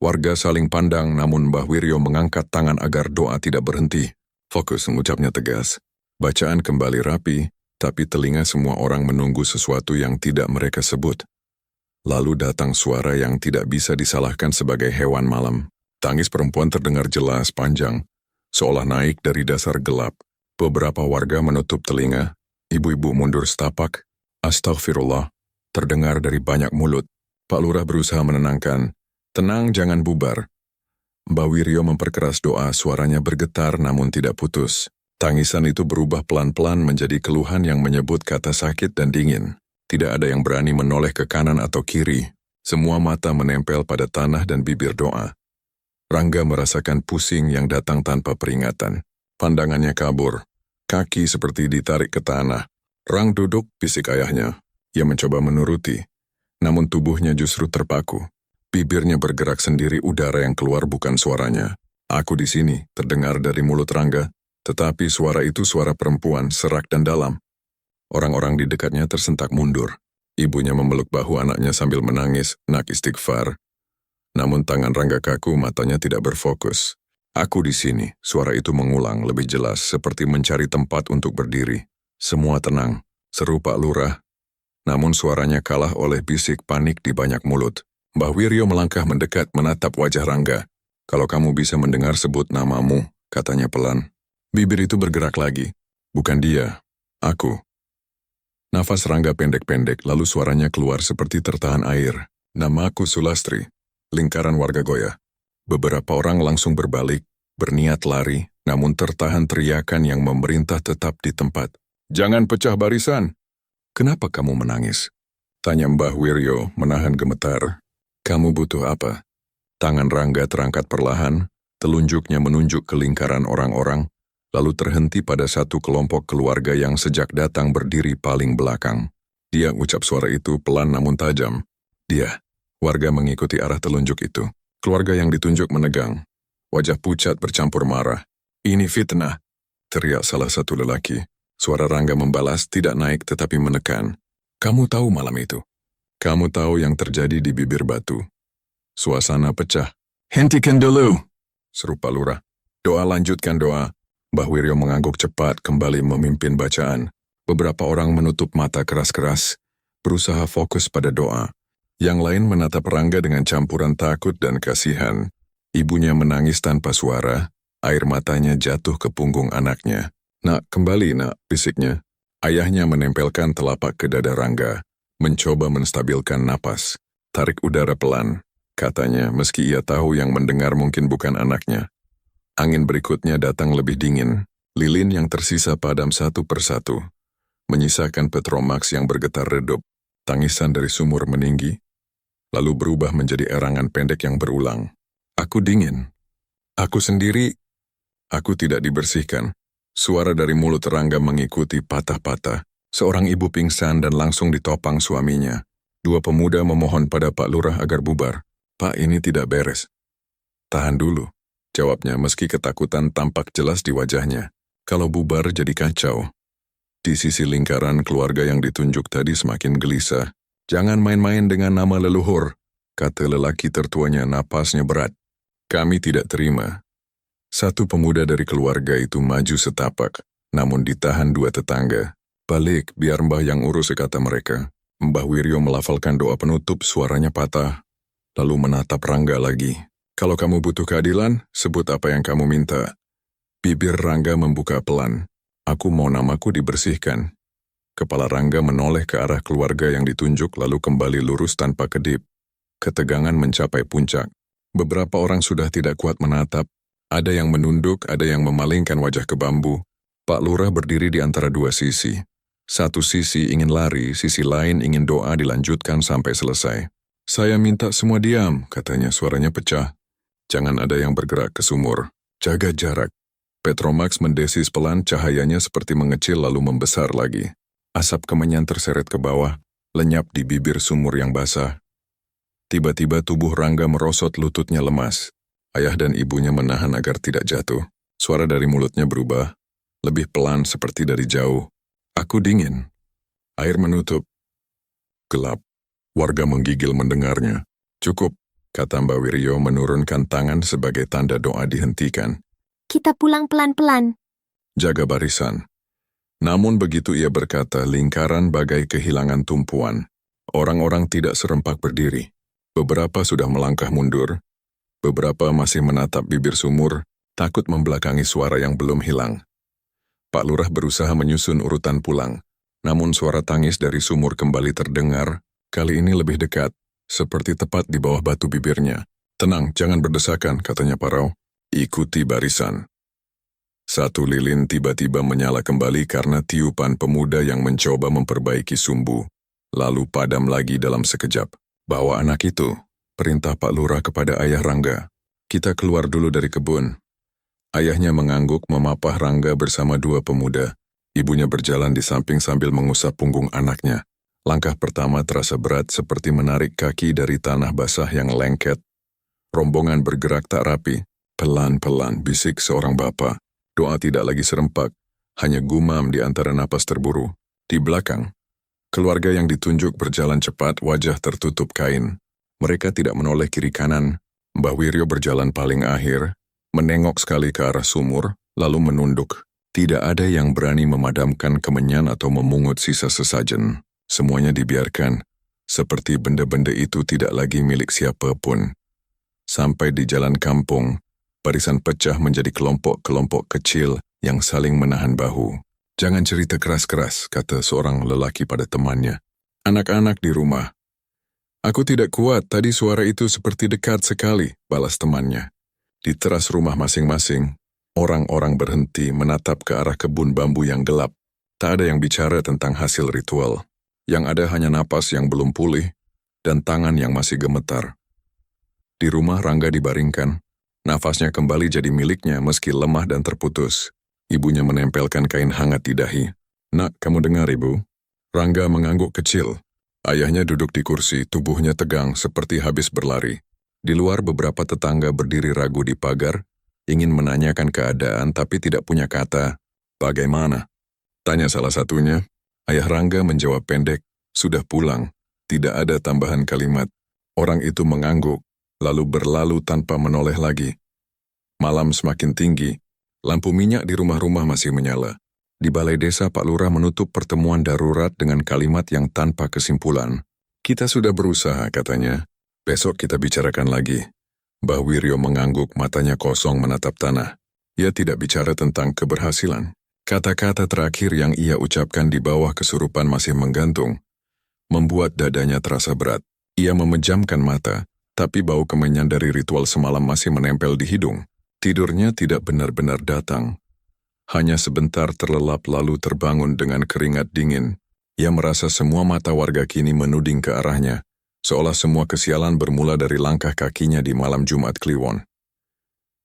Warga saling pandang, namun Mbah Wiryo mengangkat tangan agar doa tidak berhenti. Fokus, mengucapnya tegas. Bacaan kembali rapi, tapi telinga semua orang menunggu sesuatu yang tidak mereka sebut. Lalu datang suara yang tidak bisa disalahkan sebagai hewan malam. Tangis perempuan terdengar jelas panjang, seolah naik dari dasar gelap. Beberapa warga menutup telinga, ibu-ibu mundur setapak. Astagfirullah, terdengar dari banyak mulut. Pak Lurah berusaha menenangkan. Tenang, jangan bubar. Mbak Wiryo memperkeras doa, suaranya bergetar namun tidak putus. Tangisan itu berubah pelan-pelan menjadi keluhan yang menyebut kata sakit dan dingin. Tidak ada yang berani menoleh ke kanan atau kiri. Semua mata menempel pada tanah dan bibir doa. Rangga merasakan pusing yang datang tanpa peringatan. Pandangannya kabur. Kaki seperti ditarik ke tanah. Rang duduk, bisik ayahnya. Ia mencoba menuruti. Namun tubuhnya justru terpaku. Bibirnya bergerak sendiri, udara yang keluar bukan suaranya. Aku di sini, terdengar dari mulut Rangga. Tetapi suara itu suara perempuan, serak dan dalam. Orang-orang di dekatnya tersentak mundur. Ibunya memeluk bahu anaknya sambil menangis, nak istighfar. Namun tangan Rangga kaku, matanya tidak berfokus. Aku di sini, suara itu mengulang lebih jelas, seperti mencari tempat untuk berdiri. Semua tenang, seru Pak Lurah. Namun suaranya kalah oleh bisik panik di banyak mulut. Mbah Wiryo melangkah mendekat menatap wajah Rangga. Kalau kamu bisa mendengar sebut namamu, katanya pelan. Bibir itu bergerak lagi. Bukan dia, aku. Nafas Rangga pendek-pendek, lalu suaranya keluar seperti tertahan air. Namaku Sulastri. Lingkaran warga goyah. Beberapa orang langsung berbalik, berniat lari, namun tertahan teriakan yang memerintah tetap di tempat. Jangan pecah barisan. Kenapa kamu menangis? Tanya Mbah Wiryo menahan gemetar. Kamu butuh apa? Tangan Rangga terangkat perlahan, telunjuknya menunjuk ke lingkaran orang-orang, lalu terhenti pada satu kelompok keluarga yang sejak datang berdiri paling belakang. Dia ucap suara itu pelan namun tajam. Dia. Warga mengikuti arah telunjuk itu. Keluarga yang ditunjuk menegang. Wajah pucat bercampur marah. Ini fitnah, teriak salah satu lelaki. Suara Rangga membalas, tidak naik tetapi menekan. Kamu tahu malam itu? Kamu tahu yang terjadi di bibir batu. Suasana pecah. Hentikan dulu, seru Pak Lurah. Doa, lanjutkan doa. Mbah Wiryo mengangguk cepat, kembali memimpin bacaan. Beberapa orang menutup mata keras-keras, berusaha fokus pada doa. Yang lain menatap Rangga dengan campuran takut dan kasihan. Ibunya menangis tanpa suara, air matanya jatuh ke punggung anaknya. Nak, kembali nak, bisiknya. Ayahnya menempelkan telapak ke dada Rangga. Mencoba menstabilkan napas. Tarik udara pelan, katanya meski ia tahu yang mendengar mungkin bukan anaknya. Angin berikutnya datang lebih dingin. Lilin yang tersisa padam satu persatu. Menyisakan petromax yang bergetar redup. Tangisan dari sumur meninggi. Lalu berubah menjadi erangan pendek yang berulang. Aku dingin. Aku sendiri. Aku tidak dibersihkan. Suara dari mulut Rangga mengikuti patah-patah. Seorang ibu pingsan dan langsung ditopang suaminya. 2 pemuda memohon pada Pak Lurah agar bubar. Pak, ini tidak beres. Tahan dulu, jawabnya meski ketakutan tampak jelas di wajahnya. Kalau bubar jadi kacau. Di sisi lingkaran keluarga yang ditunjuk tadi semakin gelisah. Jangan main-main dengan nama leluhur, kata lelaki tertuanya, napasnya berat. Kami tidak terima. Satu pemuda dari keluarga itu maju setapak, namun ditahan 2 tetangga. Balik, biar Mbah yang urus, kata mereka. Mbah Wiryo melafalkan doa penutup, suaranya patah. Lalu menatap Rangga lagi. Kalau kamu butuh keadilan, sebut apa yang kamu minta. Bibir Rangga membuka pelan. Aku mau namaku dibersihkan. Kepala Rangga menoleh ke arah keluarga yang ditunjuk lalu kembali lurus tanpa kedip. Ketegangan mencapai puncak. Beberapa orang sudah tidak kuat menatap. Ada yang menunduk, ada yang memalingkan wajah ke bambu. Pak Lurah berdiri di antara dua sisi. Satu sisi ingin lari, sisi lain ingin doa dilanjutkan sampai selesai. Saya minta semua diam, katanya, suaranya pecah. Jangan ada yang bergerak ke sumur. Jaga jarak. Petromax mendesis pelan, cahayanya seperti mengecil lalu membesar lagi. Asap kemenyan terseret ke bawah, lenyap di bibir sumur yang basah. Tiba-tiba tubuh Rangga merosot, lututnya lemas. Ayah dan ibunya menahan agar tidak jatuh. Suara dari mulutnya berubah, lebih pelan seperti dari jauh. Aku dingin. Air menutup. Gelap. Warga menggigil mendengarnya. Cukup, kata Mbak Wiryo menurunkan tangan sebagai tanda doa dihentikan.
Kita pulang pelan-pelan.
Jaga barisan. Namun begitu ia berkata, lingkaran bagai kehilangan tumpuan. Orang-orang tidak serempak berdiri. Beberapa sudah melangkah mundur. Beberapa masih menatap bibir sumur, takut membelakangi suara yang belum hilang. Pak Lurah berusaha menyusun urutan pulang. Namun suara tangis dari sumur kembali terdengar, kali ini lebih dekat, seperti tepat di bawah batu bibirnya. Tenang, jangan berdesakan, katanya Parau. Ikuti barisan. Satu lilin tiba-tiba menyala kembali karena tiupan pemuda yang mencoba memperbaiki sumbu, lalu padam lagi dalam sekejap. Bawa anak itu, perintah Pak Lurah kepada ayah Rangga. Kita keluar dulu dari kebun. Ayahnya mengangguk memapah Rangga bersama dua pemuda. Ibunya berjalan di samping sambil mengusap punggung anaknya. Langkah pertama terasa berat seperti menarik kaki dari tanah basah yang lengket. Rombongan bergerak tak rapi. Pelan-pelan, bisik seorang bapa. Doa tidak lagi serempak, hanya gumam di antara napas terburu. Di belakang, keluarga yang ditunjuk berjalan cepat, wajah tertutup kain. Mereka tidak menoleh kiri kanan. Mbah Wiryo berjalan paling akhir, menengok sekali ke arah sumur, lalu menunduk. Tidak ada yang berani memadamkan kemenyan atau memungut sisa sesajen. Semuanya dibiarkan, seperti benda-benda itu tidak lagi milik siapapun. Sampai di jalan kampung, barisan pecah menjadi kelompok-kelompok kecil yang saling menahan bahu. Jangan cerita keras-keras, kata seorang lelaki pada temannya. Anak-anak di rumah. Aku tidak kuat, tadi suara itu seperti dekat sekali, balas temannya. Di teras rumah masing-masing, orang-orang berhenti menatap ke arah kebun bambu yang gelap. Tak ada yang bicara tentang hasil ritual. Yang ada hanya napas yang belum pulih dan tangan yang masih gemetar. Di rumah Rangga dibaringkan. Nafasnya kembali jadi miliknya meski lemah dan terputus. Ibunya menempelkan kain hangat di dahi. Nak, kamu dengar, Ibu? Rangga mengangguk kecil. Ayahnya duduk di kursi, tubuhnya tegang seperti habis berlari. Di luar beberapa tetangga berdiri ragu di pagar, ingin menanyakan keadaan tapi tidak punya kata. Bagaimana? Tanya salah satunya. Ayah Rangga menjawab pendek, sudah pulang. Tidak ada tambahan kalimat. Orang itu mengangguk, lalu berlalu tanpa menoleh lagi. Malam semakin tinggi, lampu minyak di rumah-rumah masih menyala. Di balai desa, Pak Lurah menutup pertemuan darurat dengan kalimat yang tanpa kesimpulan. Kita sudah berusaha, katanya. Besok kita bicarakan lagi. Mbah Wiryo mengangguk, matanya kosong menatap tanah. Ia tidak bicara tentang keberhasilan. Kata-kata terakhir yang ia ucapkan di bawah kesurupan masih menggantung. Membuat dadanya terasa berat. Ia memejamkan mata, tapi bau kemenyan dari ritual semalam masih menempel di hidung. Tidurnya tidak benar-benar datang. Hanya sebentar terlelap lalu terbangun dengan keringat dingin. Ia merasa semua mata warga kini menuding ke arahnya, seolah semua kesialan bermula dari langkah kakinya di malam Jumat Kliwon.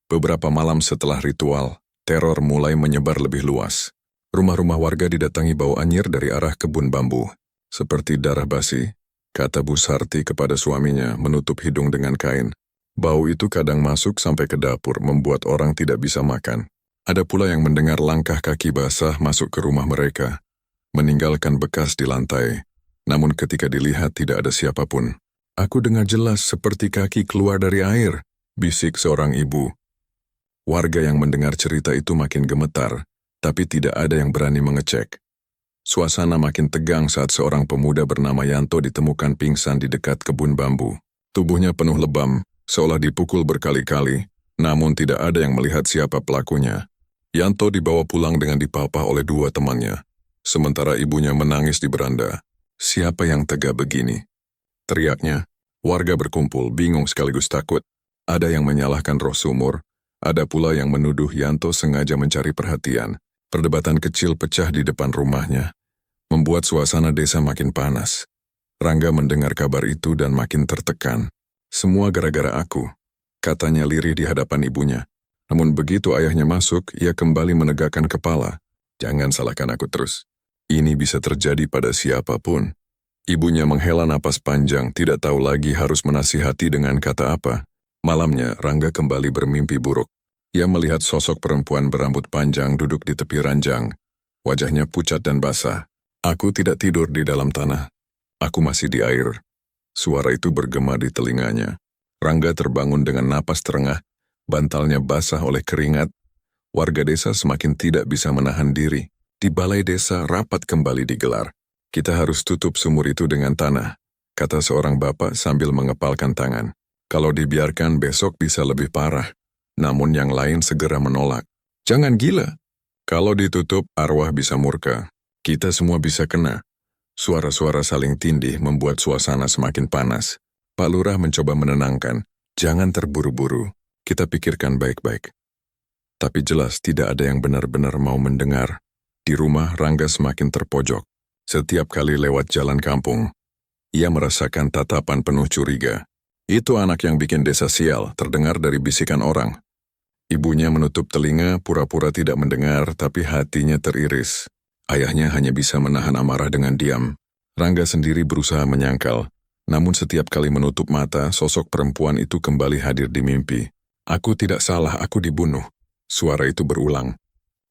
Beberapa malam setelah ritual, teror mulai menyebar lebih luas. Rumah-rumah warga didatangi bau anyir dari arah kebun bambu. Seperti darah basi, kata Bu Sarti kepada suaminya menutup hidung dengan kain. Bau itu kadang masuk sampai ke dapur, membuat orang tidak bisa makan. Ada pula yang mendengar langkah kaki basah masuk ke rumah mereka, meninggalkan bekas di lantai. Namun ketika dilihat tidak ada siapapun. Aku dengar jelas seperti kaki keluar dari air, bisik seorang ibu. Warga yang mendengar cerita itu makin gemetar, tapi tidak ada yang berani mengecek. Suasana makin tegang saat seorang pemuda bernama Yanto ditemukan pingsan di dekat kebun bambu. Tubuhnya penuh lebam, seolah dipukul berkali-kali, namun tidak ada yang melihat siapa pelakunya. Yanto dibawa pulang dengan dipapah oleh dua temannya, sementara ibunya menangis di beranda. Siapa yang tega begini? Teriaknya. Warga berkumpul, bingung sekaligus takut. Ada yang menyalahkan roh sumur, ada pula yang menuduh Yanto sengaja mencari perhatian. Perdebatan kecil pecah di depan rumahnya, membuat suasana desa makin panas. Rangga mendengar kabar itu dan makin tertekan. Semua gara-gara aku, katanya lirih di hadapan ibunya. Namun begitu ayahnya masuk, ia kembali menegakkan kepala. Jangan salahkan aku terus. Ini bisa terjadi pada siapapun. Ibunya menghela napas panjang, tidak tahu lagi harus menasihati dengan kata apa. Malamnya, Rangga kembali bermimpi buruk. Ia melihat sosok perempuan berambut panjang duduk di tepi ranjang. Wajahnya pucat dan basah. Aku tidak tidur di dalam tanah. Aku masih di air. Suara itu bergema di telinganya. Rangga terbangun dengan napas terengah. Bantalnya basah oleh keringat. Warga desa semakin tidak bisa menahan diri. Di balai desa rapat kembali digelar. Kita harus tutup sumur itu dengan tanah, kata seorang bapak sambil mengepalkan tangan. Kalau dibiarkan besok bisa lebih parah. Namun yang lain segera menolak. Jangan gila. Kalau ditutup, arwah bisa murka. Kita semua bisa kena. Suara-suara saling tindih membuat suasana semakin panas. Pak Lurah mencoba menenangkan. Jangan terburu-buru. Kita pikirkan baik-baik. Tapi jelas tidak ada yang benar-benar mau mendengar. Di rumah, Rangga semakin terpojok. Setiap kali lewat jalan kampung, ia merasakan tatapan penuh curiga. Itu anak yang bikin desa sial, terdengar dari bisikan orang. Ibunya menutup telinga, pura-pura tidak mendengar, tapi hatinya teriris. Ayahnya hanya bisa menahan amarah dengan diam. Rangga sendiri berusaha menyangkal. Namun setiap kali menutup mata, sosok perempuan itu kembali hadir di mimpi. Aku tidak salah, aku dibunuh. Suara itu berulang.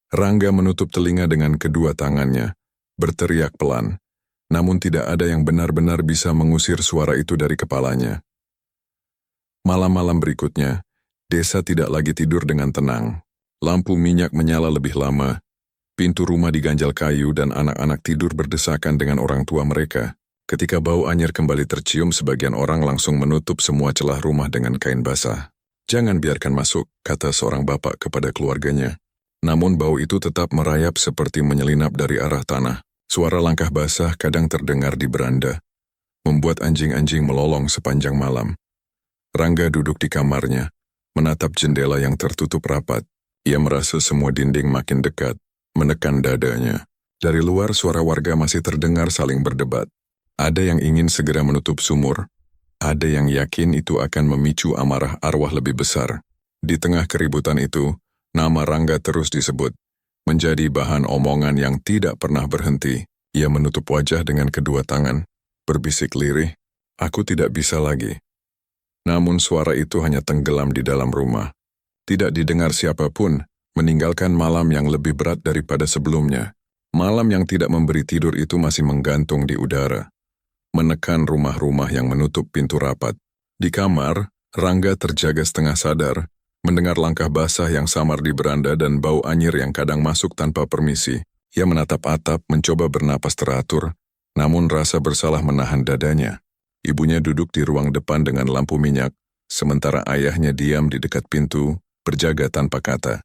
Rangga menutup telinga dengan kedua tangannya. Berteriak pelan, namun tidak ada yang benar-benar bisa mengusir suara itu dari kepalanya. Malam-malam berikutnya, desa tidak lagi tidur dengan tenang. Lampu minyak menyala lebih lama, pintu rumah diganjal kayu dan anak-anak tidur berdesakan dengan orang tua mereka. Ketika bau anyir kembali tercium, sebagian orang langsung menutup semua celah rumah dengan kain basah. Jangan biarkan masuk, kata seorang bapak kepada keluarganya. Namun bau itu tetap merayap seperti menyelinap dari arah tanah. Suara langkah basah kadang terdengar di beranda, membuat anjing-anjing melolong sepanjang malam. Rangga duduk di kamarnya, menatap jendela yang tertutup rapat. Ia merasa semua dinding makin dekat, menekan dadanya. Dari luar suara warga masih terdengar saling berdebat. Ada yang ingin segera menutup sumur. Ada yang yakin itu akan memicu amarah arwah lebih besar. Di tengah keributan itu, nama Rangga terus disebut, menjadi bahan omongan yang tidak pernah berhenti. Ia menutup wajah dengan kedua tangan, berbisik lirih, aku tidak bisa lagi. Namun suara itu hanya tenggelam di dalam rumah. Tidak didengar siapapun, meninggalkan malam yang lebih berat daripada sebelumnya. Malam yang tidak memberi tidur itu masih menggantung di udara, menekan rumah-rumah yang menutup pintu rapat. Di kamar, Rangga terjaga setengah sadar, mendengar langkah basah yang samar di beranda dan bau anyir yang kadang masuk tanpa permisi. Ia menatap atap, mencoba bernapas teratur, namun rasa bersalah menahan dadanya. Ibunya duduk di ruang depan dengan lampu minyak, sementara ayahnya diam di dekat pintu, berjaga tanpa kata.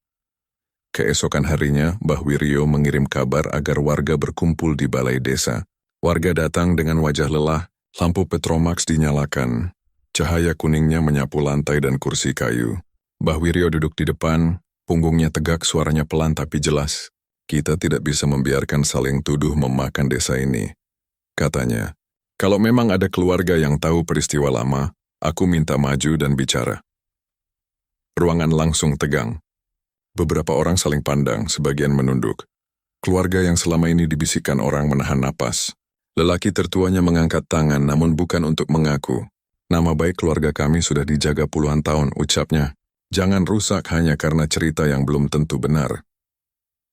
Keesokan harinya, Mbah Wiryo mengirim kabar agar warga berkumpul di balai desa. Warga datang dengan wajah lelah, lampu Petromax dinyalakan. Cahaya kuningnya menyapu lantai dan kursi kayu. Mbah Wiryo duduk di depan, punggungnya tegak, suaranya pelan tapi jelas. Kita tidak bisa membiarkan saling tuduh memakan desa ini, katanya. Kalau memang ada keluarga yang tahu peristiwa lama, aku minta maju dan bicara. Ruangan langsung tegang. Beberapa orang saling pandang, sebagian menunduk. Keluarga yang selama ini dibisikkan orang menahan napas. Lelaki tertuanya mengangkat tangan namun bukan untuk mengaku. Nama baik keluarga kami sudah dijaga puluhan tahun, ucapnya. Jangan rusak hanya karena cerita yang belum tentu benar.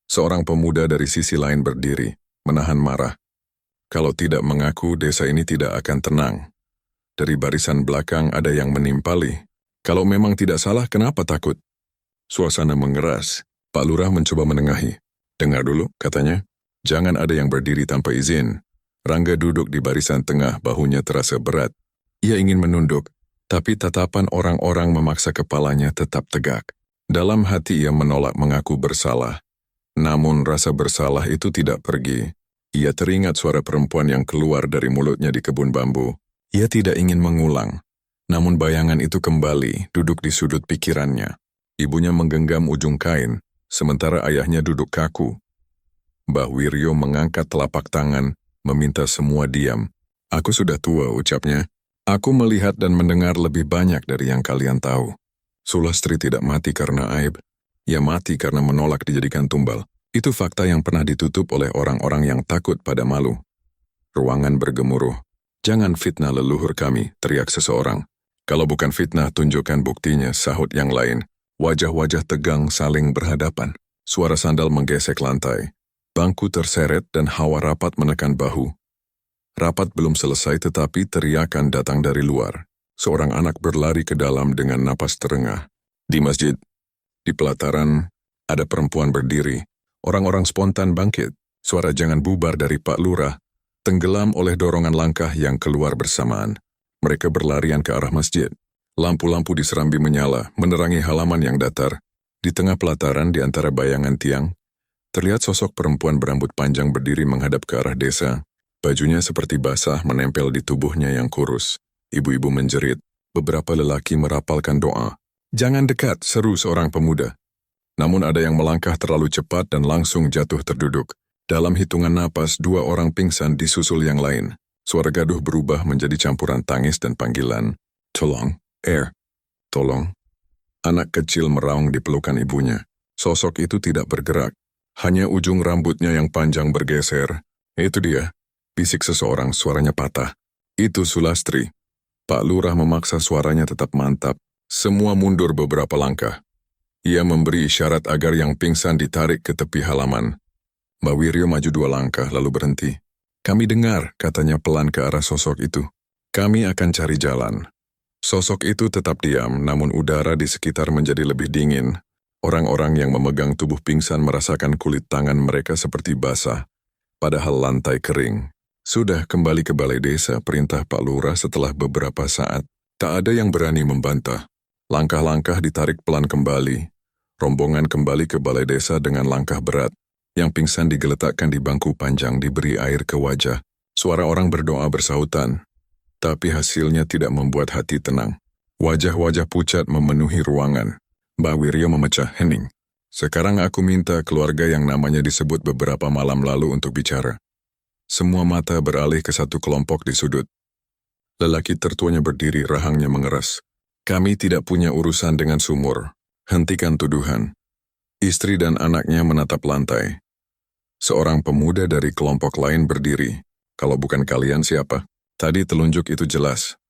Seorang pemuda dari sisi lain berdiri, menahan marah. Kalau tidak mengaku, desa ini tidak akan tenang. Dari barisan belakang ada yang menimpali. Kalau memang tidak salah, kenapa takut? Suasana mengeras. Pak Lurah mencoba menengahi. Dengar dulu, katanya. Jangan ada yang berdiri tanpa izin. Rangga duduk di barisan tengah, bahunya terasa berat. Ia ingin menunduk, tapi tatapan orang-orang memaksa kepalanya tetap tegak. Dalam hati ia menolak mengaku bersalah. Namun rasa bersalah itu tidak pergi. Ia teringat suara perempuan yang keluar dari mulutnya di kebun bambu. Ia tidak ingin mengulang. Namun bayangan itu kembali duduk di sudut pikirannya. Ibunya menggenggam ujung kain, sementara ayahnya duduk kaku. Mbah Wiryo mengangkat telapak tangan, meminta semua diam. Aku sudah tua, ucapnya. Aku melihat dan mendengar lebih banyak dari yang kalian tahu. Sulastri tidak mati karena aib. Ia mati karena menolak dijadikan tumbal. Itu fakta yang pernah ditutup oleh orang-orang yang takut pada malu. Ruangan bergemuruh. Jangan fitnah leluhur kami, teriak seseorang. Kalau bukan fitnah, tunjukkan buktinya, sahut yang lain. Wajah-wajah tegang saling berhadapan. Suara sandal menggesek lantai. Bangku terseret dan hawa rapat menekan bahu. Rapat belum selesai tetapi teriakan datang dari luar. Seorang anak berlari ke dalam dengan napas terengah. Di masjid, di pelataran, ada perempuan berdiri. Orang-orang spontan bangkit. Suara jangan bubar dari Pak Lurah tenggelam oleh dorongan langkah yang keluar bersamaan. Mereka berlarian ke arah masjid. Lampu-lampu di serambi menyala, menerangi halaman yang datar. Di tengah pelataran di antara bayangan tiang, terlihat sosok perempuan berambut panjang berdiri menghadap ke arah desa. Bajunya seperti basah menempel di tubuhnya yang kurus. Ibu-ibu menjerit. Beberapa lelaki merapalkan doa. Jangan dekat, seru seorang pemuda. Namun ada yang melangkah terlalu cepat dan langsung jatuh terduduk. Dalam hitungan napas, 2 orang pingsan disusul yang lain. Suara gaduh berubah menjadi campuran tangis dan panggilan. Tolong, tolong. Anak kecil meraung di pelukan ibunya. Sosok itu tidak bergerak. Hanya ujung rambutnya yang panjang bergeser. Itu dia, bisik seseorang, suaranya patah. Itu Sulastri. Pak Lurah memaksa suaranya tetap mantap. Semua mundur beberapa langkah. Ia memberi isyarat agar yang pingsan ditarik ke tepi halaman. Mbak Wiryo maju 2 langkah lalu berhenti. Kami dengar, katanya pelan ke arah sosok itu. Kami akan cari jalan. Sosok itu tetap diam, namun udara di sekitar menjadi lebih dingin. Orang-orang yang memegang tubuh pingsan merasakan kulit tangan mereka seperti basah, padahal lantai kering. Sudah kembali ke balai desa, perintah Pak Lurah setelah beberapa saat. Tak ada yang berani membantah. Langkah-langkah ditarik pelan kembali. Rombongan kembali ke balai desa dengan langkah berat. Yang pingsan digeletakkan di bangku panjang diberi air ke wajah. Suara orang berdoa bersahutan. Tapi hasilnya tidak membuat hati tenang. Wajah-wajah pucat memenuhi ruangan. Mbak Wiryo memecah hening. Sekarang aku minta keluarga yang namanya disebut beberapa malam lalu untuk bicara. Semua mata beralih ke satu kelompok di sudut. Lelaki tertuanya berdiri, rahangnya mengeras. Kami tidak punya urusan dengan sumur. Hentikan tuduhan. Istri dan anaknya menatap lantai. Seorang pemuda dari kelompok lain berdiri. Kalau bukan kalian siapa? Tadi telunjuk itu jelas.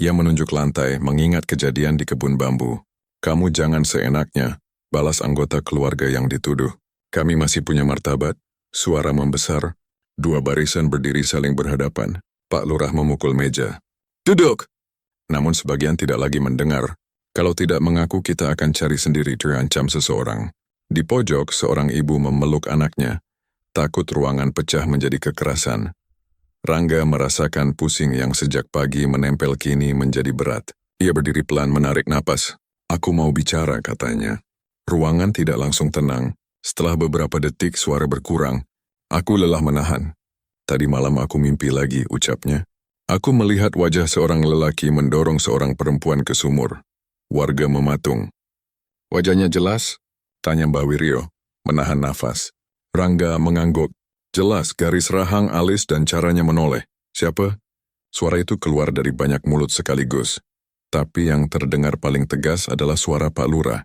Ia menunjuk lantai, mengingat kejadian di kebun bambu. Kamu jangan seenaknya, balas anggota keluarga yang dituduh. Kami masih punya martabat. Suara membesar. 2 barisan berdiri saling berhadapan. Pak Lurah memukul meja. Duduk! Namun sebagian tidak lagi mendengar. Kalau tidak mengaku kita akan cari sendiri, terancam seseorang. Di pojok, seorang ibu memeluk anaknya. Takut ruangan pecah menjadi kekerasan. Rangga merasakan pusing yang sejak pagi menempel kini menjadi berat. Ia berdiri pelan menarik napas. Aku mau bicara, katanya. Ruangan tidak langsung tenang. Setelah beberapa detik suara berkurang. Aku lelah menahan. Tadi malam aku mimpi lagi, ucapnya. Aku melihat wajah seorang lelaki mendorong seorang perempuan ke sumur. Warga mematung. Wajahnya jelas? Tanya Mbak Wiryo, menahan nafas. Rangga mengangguk. Jelas garis rahang alis dan caranya menoleh. Siapa? Suara itu keluar dari banyak mulut sekaligus. Tapi yang terdengar paling tegas adalah suara Pak Lurah.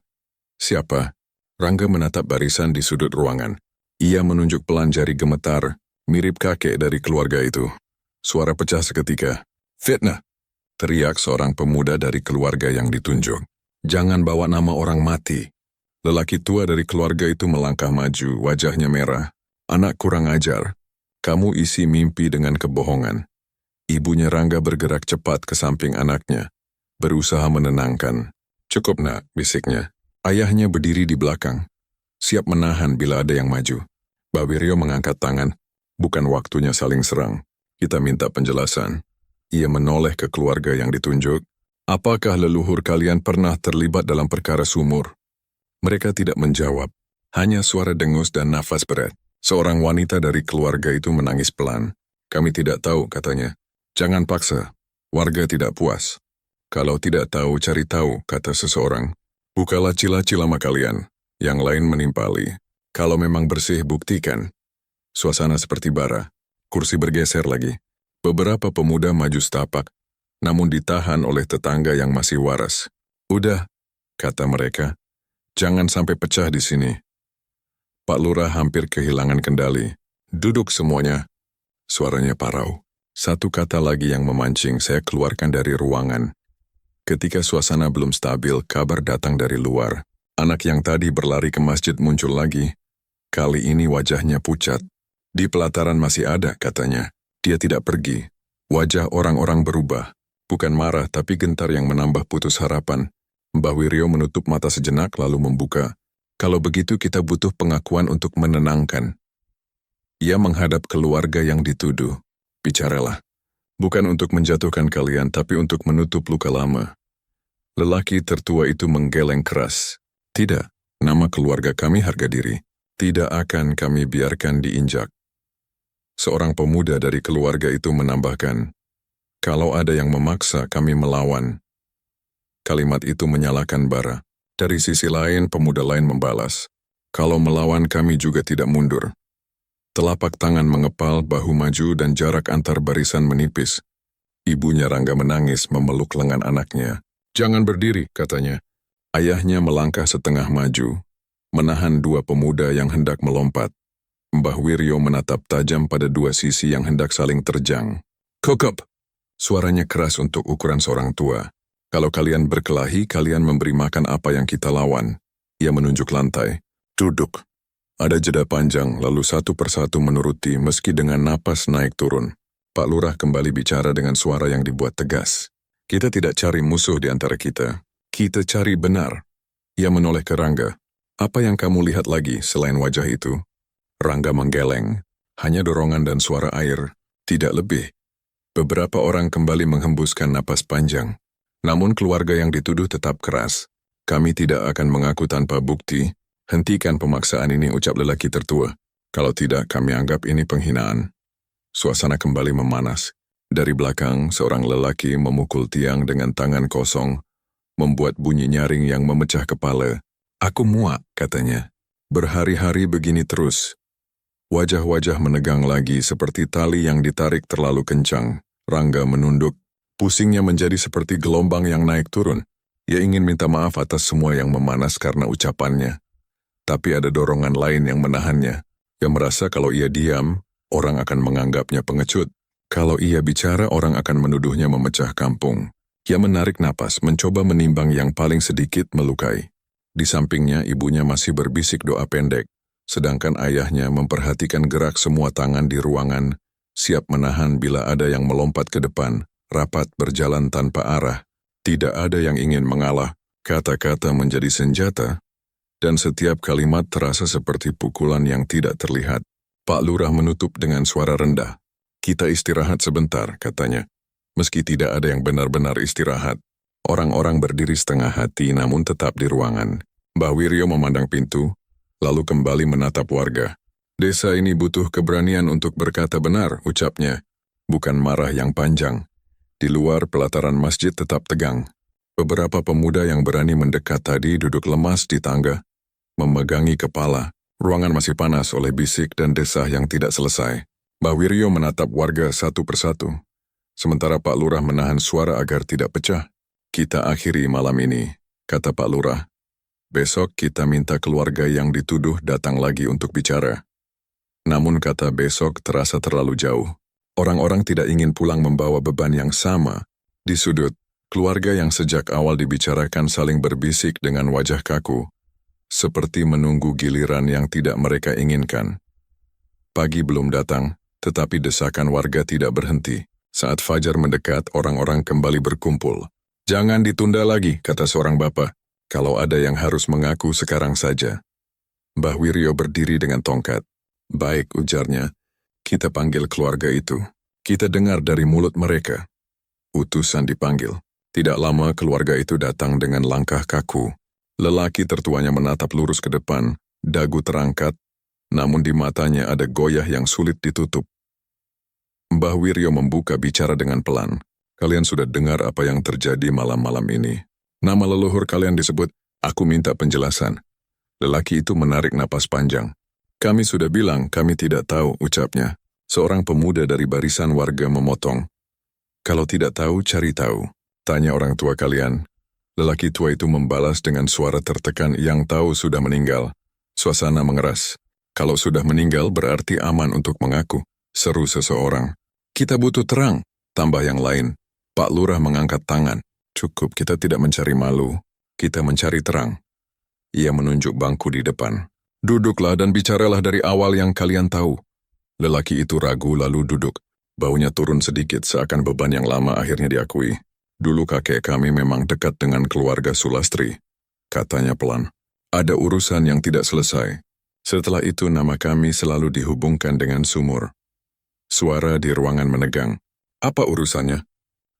Siapa? Rangga menatap barisan di sudut ruangan. Ia menunjuk pelan jari gemetar, mirip kakek dari keluarga itu. Suara pecah seketika. Fitnah! Teriak seorang pemuda dari keluarga yang ditunjuk. Jangan bawa nama orang mati. Lelaki tua dari keluarga itu melangkah maju, wajahnya merah. Anak kurang ajar. Kamu isi mimpi dengan kebohongan. Ibunya Rangga bergerak cepat ke samping anaknya. Berusaha menenangkan. Cukup nak, bisiknya. Ayahnya berdiri di belakang. Siap menahan bila ada yang maju. Mbak Wiryo mengangkat tangan. Bukan waktunya saling serang. Kita minta penjelasan. Ia menoleh ke keluarga yang ditunjuk. Apakah leluhur kalian pernah terlibat dalam perkara sumur? Mereka tidak menjawab, hanya suara dengus dan nafas berat. Seorang wanita dari keluarga itu menangis pelan. Kami tidak tahu, katanya. Jangan paksa, warga tidak puas. Kalau tidak tahu, cari tahu, kata seseorang. Bukalah cilaci lama kalian. Yang lain menimpali. Kalau memang bersih, buktikan. Suasana seperti bara. Kursi bergeser lagi. Beberapa pemuda maju setapak, namun ditahan oleh tetangga yang masih waras. Udah, kata mereka. Jangan sampai pecah di sini. Pak Lurah hampir kehilangan kendali. Duduk semuanya. Suaranya parau. Satu kata lagi yang memancing saya keluarkan dari ruangan. Ketika suasana belum stabil, kabar datang dari luar. Anak yang tadi berlari ke masjid muncul lagi. Kali ini wajahnya pucat. Di pelataran masih ada, katanya. Dia tidak pergi. Wajah orang-orang berubah. Bukan marah, tapi gentar yang menambah putus harapan. Mbah Wiryo menutup mata sejenak lalu membuka. Kalau begitu kita butuh pengakuan untuk menenangkan. Ia menghadap keluarga yang dituduh. Bicaralah. Bukan untuk menjatuhkan kalian, tapi untuk menutup luka lama. Lelaki tertua itu menggeleng keras. Tidak, nama keluarga kami harga diri. Tidak akan kami biarkan diinjak. Seorang pemuda dari keluarga itu menambahkan, kalau ada yang memaksa kami melawan. Kalimat itu menyalakan bara. Dari sisi lain, pemuda lain membalas, kalau melawan kami juga tidak mundur. Telapak tangan mengepal, bahu maju dan jarak antar barisan menipis. Ibunya Rangga menangis memeluk lengan anaknya. Jangan berdiri, katanya. Ayahnya melangkah setengah maju, menahan dua pemuda yang hendak melompat. Mbah Wiryo menatap tajam pada dua sisi yang hendak saling terjang. Kokop! Suaranya keras untuk ukuran seorang tua. Kalau kalian berkelahi, kalian memberi makan apa yang kita lawan. Ia menunjuk lantai. Duduk. Ada jeda panjang, lalu satu persatu menuruti meski dengan napas naik turun. Pak Lurah kembali bicara dengan suara yang dibuat tegas. Kita tidak cari musuh di antara kita. Kita cari benar. Ia menoleh ke Rangga. Apa yang kamu lihat lagi selain wajah itu? Rangga menggeleng. Hanya dorongan dan suara air. Tidak lebih. Beberapa orang kembali menghembuskan napas panjang. Namun keluarga yang dituduh tetap keras. Kami tidak akan mengaku tanpa bukti. Hentikan pemaksaan ini, ucap lelaki tertua. Kalau tidak, kami anggap ini penghinaan. Suasana kembali memanas. Dari belakang, seorang lelaki memukul tiang dengan tangan kosong, membuat bunyi nyaring yang memecah kepala. Aku muak, katanya. Berhari-hari begini terus. Wajah-wajah menegang lagi seperti tali yang ditarik terlalu kencang. Rangga menunduk. Pusingnya menjadi seperti gelombang yang naik turun. Ia ingin minta maaf atas semua yang memanas karena ucapannya. Tapi ada dorongan lain yang menahannya. Ia merasa kalau ia diam, orang akan menganggapnya pengecut. Kalau ia bicara, orang akan menuduhnya memecah kampung. Ia menarik napas, mencoba menimbang yang paling sedikit melukai. Di sampingnya, ibunya masih berbisik doa pendek, sedangkan ayahnya memperhatikan gerak semua tangan di ruangan, siap menahan bila ada yang melompat ke depan. Rapat berjalan tanpa arah. Tidak ada yang ingin mengalah. Kata-kata menjadi senjata. Dan setiap kalimat terasa seperti pukulan yang tidak terlihat. Pak Lurah menutup dengan suara rendah. Kita istirahat sebentar, katanya. Meski tidak ada yang benar-benar istirahat. Orang-orang berdiri setengah hati namun tetap di ruangan. Mbah Wiryo memandang pintu, lalu kembali menatap warga. Desa ini butuh keberanian untuk berkata benar, ucapnya. Bukan marah yang panjang. Di luar pelataran masjid tetap tegang. Beberapa pemuda yang berani mendekat tadi duduk lemas di tangga, memegangi kepala. Ruangan masih panas oleh bisik dan desah yang tidak selesai. Mbah Wiryo menatap warga satu persatu. Sementara Pak Lurah menahan suara agar tidak pecah. Kita akhiri malam ini, kata Pak Lurah. Besok kita minta keluarga yang dituduh datang lagi untuk bicara. Namun kata besok terasa terlalu jauh. Orang-orang tidak ingin pulang membawa beban yang sama. Di sudut, keluarga yang sejak awal dibicarakan saling berbisik dengan wajah kaku, seperti menunggu giliran yang tidak mereka inginkan. Pagi belum datang, tetapi desakan warga tidak berhenti. Saat fajar mendekat, orang-orang kembali berkumpul. Jangan ditunda lagi, kata seorang bapak. Kalau ada yang harus mengaku sekarang saja. Mbah Wiryo berdiri dengan tongkat. Baik, ujarnya. Kita panggil keluarga itu. Kita dengar dari mulut mereka. Utusan dipanggil. Tidak lama keluarga itu datang dengan langkah kaku. Lelaki tertuanya menatap lurus ke depan, dagu terangkat, namun di matanya ada goyah yang sulit ditutup. Mbah Wiryo membuka bicara dengan pelan. Kalian sudah dengar apa yang terjadi malam-malam ini. Nama leluhur kalian disebut, aku minta penjelasan. Lelaki itu menarik napas panjang. Kami sudah bilang kami tidak tahu, ucapnya. Seorang pemuda dari barisan warga memotong. Kalau tidak tahu, cari tahu. Tanya orang tua kalian. Lelaki tua itu membalas dengan suara tertekan yang tahu sudah meninggal. Suasana mengeras. Kalau sudah meninggal berarti aman untuk mengaku. Seru seseorang. Kita butuh terang. Tambah yang lain. Pak Lurah mengangkat tangan. Cukup, kita tidak mencari malu. Kita mencari terang. Ia menunjuk bangku di depan. Duduklah dan bicaralah dari awal yang kalian tahu. Lelaki itu ragu lalu duduk. Baunya turun sedikit seakan beban yang lama akhirnya diakui. Dulu kakek kami memang dekat dengan keluarga Sulastri. Katanya pelan. Ada urusan yang tidak selesai. Setelah itu nama kami selalu dihubungkan dengan sumur. Suara di ruangan menegang. Apa urusannya?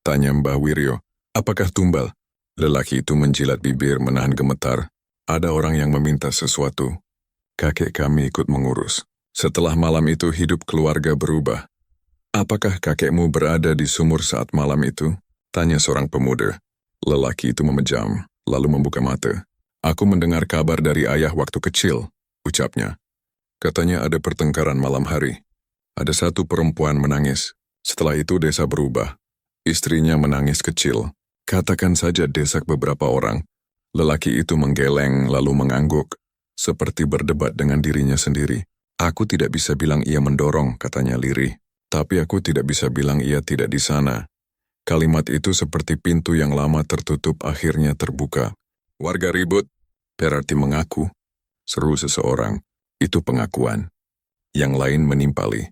Tanya Mbah Wiryo. Apakah tumbal? Lelaki itu menjilat bibir menahan gemetar. Ada orang yang meminta sesuatu. Kakek kami ikut mengurus. Setelah malam itu hidup keluarga berubah. Apakah kakekmu berada di sumur saat malam itu? Tanya seorang pemuda. Lelaki itu memejam, lalu membuka mata. Aku mendengar kabar dari ayah waktu kecil, ucapnya. Katanya ada pertengkaran malam hari. Ada satu perempuan menangis. Setelah itu desa berubah. Istrinya menangis kecil. Katakan saja desak beberapa orang. Lelaki itu menggeleng lalu mengangguk, seperti berdebat dengan dirinya sendiri. Aku tidak bisa bilang ia mendorong, katanya lirih. Tapi aku tidak bisa bilang ia tidak di sana. Kalimat itu seperti pintu yang lama tertutup akhirnya terbuka. Warga ribut, berarti mengaku. Seru seseorang. Itu pengakuan. Yang lain menimpali.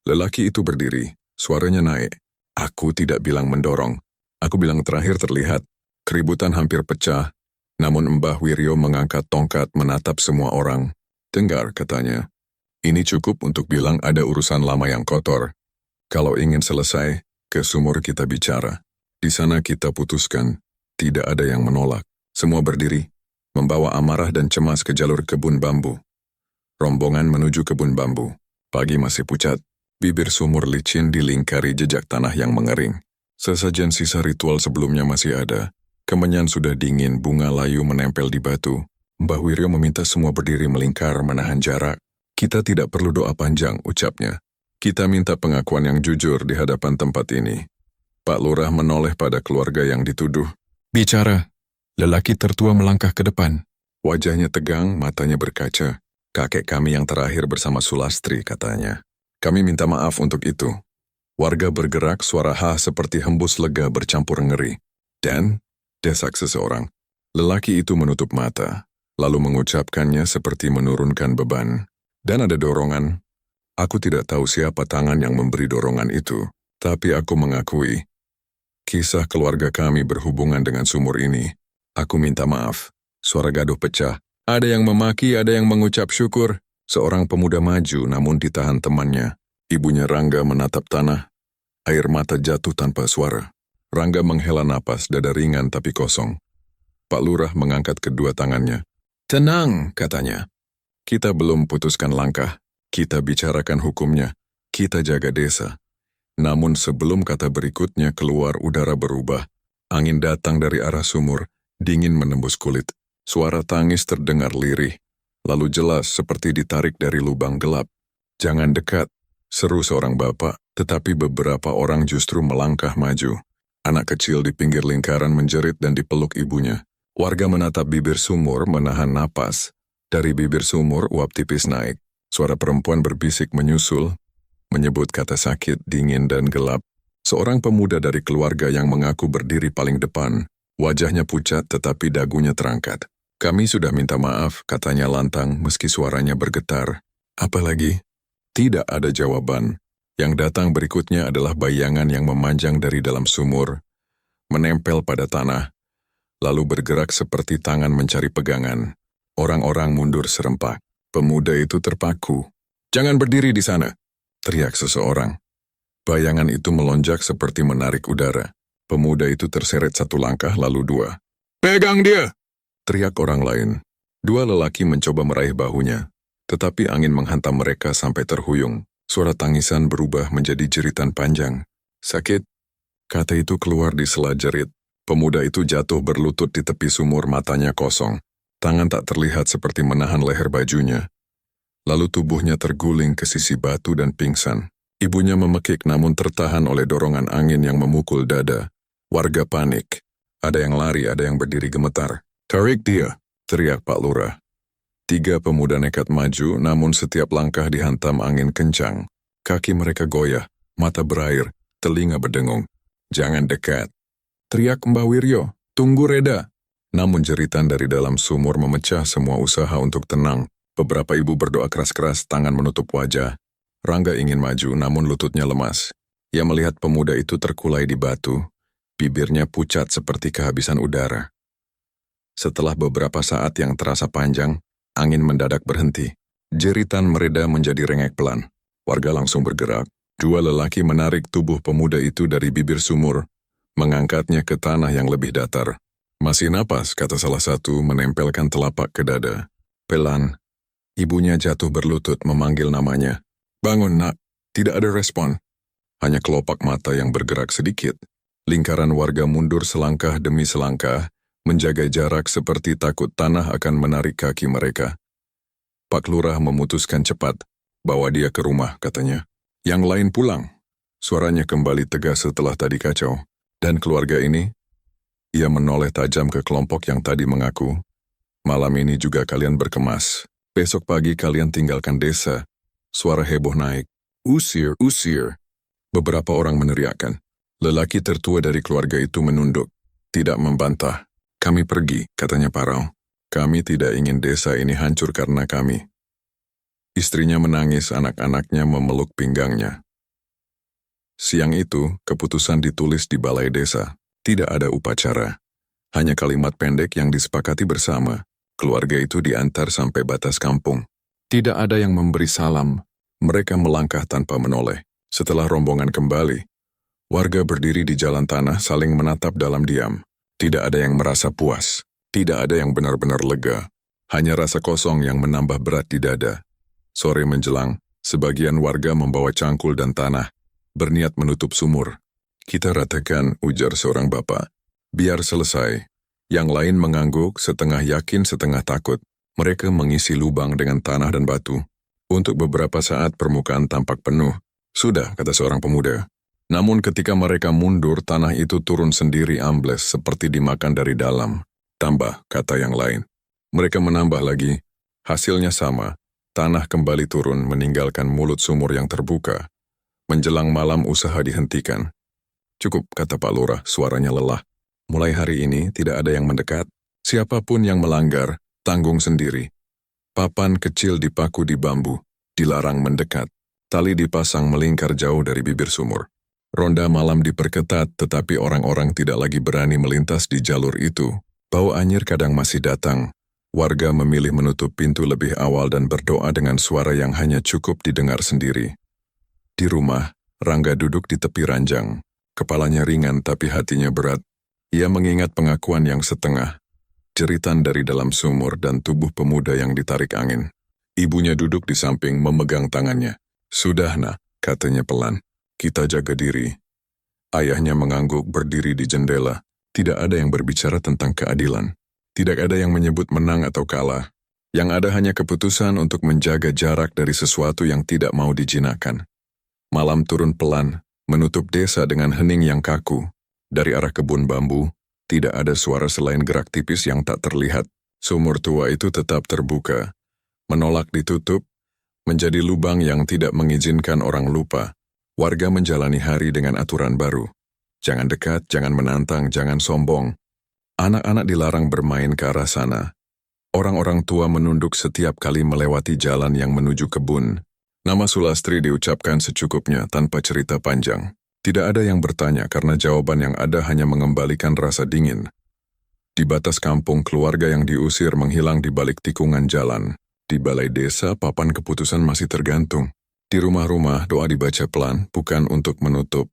Lelaki itu berdiri, suaranya naik. Aku tidak bilang mendorong. Aku bilang terakhir terlihat. Keributan hampir pecah. Namun Mbah Wiryo mengangkat tongkat menatap semua orang. Dengar, katanya. Ini cukup untuk bilang ada urusan lama yang kotor. Kalau ingin selesai, ke sumur kita bicara. Di sana kita putuskan. Tidak ada yang menolak. Semua berdiri, membawa amarah dan cemas ke jalur kebun bambu. Rombongan menuju kebun bambu. Pagi masih pucat. Bibir sumur licin dilingkari jejak tanah yang mengering. Sesajen sisa ritual sebelumnya masih ada. Kemenyan sudah dingin, bunga layu menempel di batu. Mbah Wiryo meminta semua berdiri melingkar menahan jarak. Kita tidak perlu doa panjang, ucapnya. Kita minta pengakuan yang jujur di hadapan tempat ini. Pak Lurah menoleh pada keluarga yang dituduh. Bicara. Lelaki tertua melangkah ke depan. Wajahnya tegang, matanya berkaca. Kakek kami yang terakhir bersama Sulastri, katanya. Kami minta maaf untuk itu. Warga bergerak, suara ha seperti hembus lega bercampur ngeri. Dan, desak seseorang. Lelaki itu menutup mata, lalu mengucapkannya seperti menurunkan beban. Dan ada dorongan. Aku tidak tahu siapa tangan yang memberi dorongan itu, tapi aku mengakui. Kisah keluarga kami berhubungan dengan sumur ini. Aku minta maaf. Suara gaduh pecah. Ada yang memaki, ada yang mengucap syukur. Seorang pemuda maju namun ditahan temannya. Ibunya Rangga menatap tanah. Air mata jatuh tanpa suara. Rangga menghela napas, dada ringan tapi kosong. Pak Lurah mengangkat kedua tangannya. Tenang, katanya. Kita belum putuskan langkah. Kita bicarakan hukumnya. Kita jaga desa. Namun sebelum kata berikutnya keluar, udara berubah. Angin datang dari arah sumur. Dingin menembus kulit. Suara tangis terdengar lirih. Lalu jelas seperti ditarik dari lubang gelap. Jangan dekat, seru seorang bapak, tetapi beberapa orang justru melangkah maju. Anak kecil di pinggir lingkaran menjerit dan dipeluk ibunya. Warga menatap bibir sumur menahan napas. Dari bibir sumur uap tipis naik. Suara perempuan berbisik menyusul, menyebut kata sakit, dingin dan gelap. Seorang pemuda dari keluarga yang mengaku berdiri paling depan. Wajahnya pucat tetapi dagunya terangkat. Kami sudah minta maaf, katanya lantang meski suaranya bergetar. Apalagi? Tidak ada jawaban. Yang datang berikutnya adalah bayangan yang memanjang dari dalam sumur, menempel pada tanah, lalu bergerak seperti tangan mencari pegangan. Orang-orang mundur serempak. Pemuda itu terpaku. Jangan berdiri di sana, teriak seseorang. Bayangan itu melonjak seperti menarik udara. Pemuda itu terseret satu langkah lalu dua. Pegang dia! teriak orang lain. Dua lelaki mencoba meraih bahunya, tetapi angin menghantam mereka sampai terhuyung. Suara tangisan berubah menjadi jeritan panjang. Sakit, kata itu keluar di sela jerit. Pemuda itu jatuh berlutut di tepi sumur, matanya kosong. Tangan tak terlihat seperti menahan leher bajunya. Lalu tubuhnya terguling ke sisi batu dan pingsan. Ibunya memekik namun tertahan oleh dorongan angin yang memukul dada. Warga panik. Ada yang lari, ada yang berdiri gemetar. "Tarik dia!" teriak Pak Lurah. 3 pemuda nekat maju, namun setiap langkah dihantam angin kencang. Kaki mereka goyah, mata berair, telinga berdengung. "Jangan dekat!" teriak Mbah Wiryo. "Tunggu Reda!" Namun jeritan dari dalam sumur memecah semua usaha untuk tenang. Beberapa ibu berdoa keras-keras, tangan menutup wajah. Rangga ingin maju, namun lututnya lemas. Ia melihat pemuda itu terkulai di batu. Bibirnya pucat seperti kehabisan udara. Setelah beberapa saat yang terasa panjang, angin mendadak berhenti. Jeritan mereda menjadi rengek pelan. Warga langsung bergerak. 2 lelaki menarik tubuh pemuda itu dari bibir sumur, mengangkatnya ke tanah yang lebih datar. "Masih napas," kata salah satu, menempelkan telapak ke dada. Pelan, ibunya jatuh berlutut memanggil namanya. "Bangun, nak." Tidak ada respon. Hanya kelopak mata yang bergerak sedikit. Lingkaran warga mundur selangkah demi selangkah, menjaga jarak seperti takut tanah akan menarik kaki mereka. Pak Lurah memutuskan cepat, "Bawa dia ke rumah," katanya. "Yang lain pulang." Suaranya kembali tegas setelah tadi kacau. "Dan keluarga ini?" Ia menoleh tajam ke kelompok yang tadi mengaku, "Malam ini juga kalian berkemas. Besok pagi kalian tinggalkan desa." Suara heboh naik. "Usir, usir." Beberapa orang meneriakkan. Lelaki tertua dari keluarga itu menunduk, tidak membantah. "Kami pergi," katanya parau. "Kami tidak ingin desa ini hancur karena kami." Istrinya menangis, anak-anaknya memeluk pinggangnya. Siang itu, keputusan ditulis di balai desa. Tidak ada upacara. Hanya kalimat pendek yang disepakati bersama. Keluarga itu diantar sampai batas kampung. Tidak ada yang memberi salam. Mereka melangkah tanpa menoleh. Setelah rombongan kembali, warga berdiri di jalan tanah saling menatap dalam diam. Tidak ada yang merasa puas. Tidak ada yang benar-benar lega. Hanya rasa kosong yang menambah berat di dada. Sore menjelang, sebagian warga membawa cangkul dan tanah, berniat menutup sumur. "Kita ratakan," ujar seorang bapak. "Biar selesai." Yang lain mengangguk, setengah yakin, setengah takut. Mereka mengisi lubang dengan tanah dan batu. Untuk beberapa saat permukaan tampak penuh. "Sudah," kata seorang pemuda. Namun ketika mereka mundur, tanah itu turun sendiri ambles seperti dimakan dari dalam. "Tambah," kata yang lain. Mereka menambah lagi. Hasilnya sama. Tanah kembali turun meninggalkan mulut sumur yang terbuka. Menjelang malam usaha dihentikan. "Cukup," kata Pak Lurah, suaranya lelah. "Mulai hari ini tidak ada yang mendekat. Siapapun yang melanggar, tanggung sendiri." Papan kecil dipaku di bambu, dilarang mendekat. Tali dipasang melingkar jauh dari bibir sumur. Ronda malam diperketat, tetapi orang-orang tidak lagi berani melintas di jalur itu. Bau anyir kadang masih datang. Warga memilih menutup pintu lebih awal dan berdoa dengan suara yang hanya cukup didengar sendiri. Di rumah, Rangga duduk di tepi ranjang. Kepalanya ringan tapi hatinya berat. Ia mengingat pengakuan yang setengah. Jeritan dari dalam sumur dan tubuh pemuda yang ditarik angin. Ibunya duduk di samping memegang tangannya. "Sudah, nak," katanya pelan. "Kita jaga diri." Ayahnya mengangguk berdiri di jendela. Tidak ada yang berbicara tentang keadilan. Tidak ada yang menyebut menang atau kalah. Yang ada hanya keputusan untuk menjaga jarak dari sesuatu yang tidak mau dijinakkan. Malam turun pelan, menutup desa dengan hening yang kaku. Dari arah kebun bambu, tidak ada suara selain gerak tipis yang tak terlihat. Sumur tua itu tetap terbuka. Menolak ditutup, menjadi lubang yang tidak mengizinkan orang lupa. Warga menjalani hari dengan aturan baru. Jangan dekat, jangan menantang, jangan sombong. Anak-anak dilarang bermain ke arah sana. Orang-orang tua menunduk setiap kali melewati jalan yang menuju kebun. Nama Sulastri diucapkan secukupnya tanpa cerita panjang. Tidak ada yang bertanya karena jawaban yang ada hanya mengembalikan rasa dingin. Di batas kampung, keluarga yang diusir menghilang di balik tikungan jalan. Di balai desa, papan keputusan masih tergantung. Di rumah-rumah, doa dibaca pelan, bukan untuk menutup.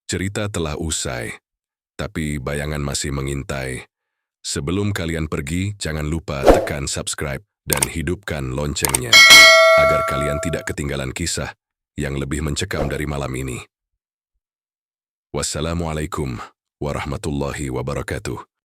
Cerita telah usai, tapi bayangan masih mengintai. Sebelum kalian pergi, jangan lupa tekan subscribe dan hidupkan loncengnya, agar kalian tidak ketinggalan kisah yang lebih mencekam dari malam ini. Wassalamualaikum warahmatullahi wabarakatuh.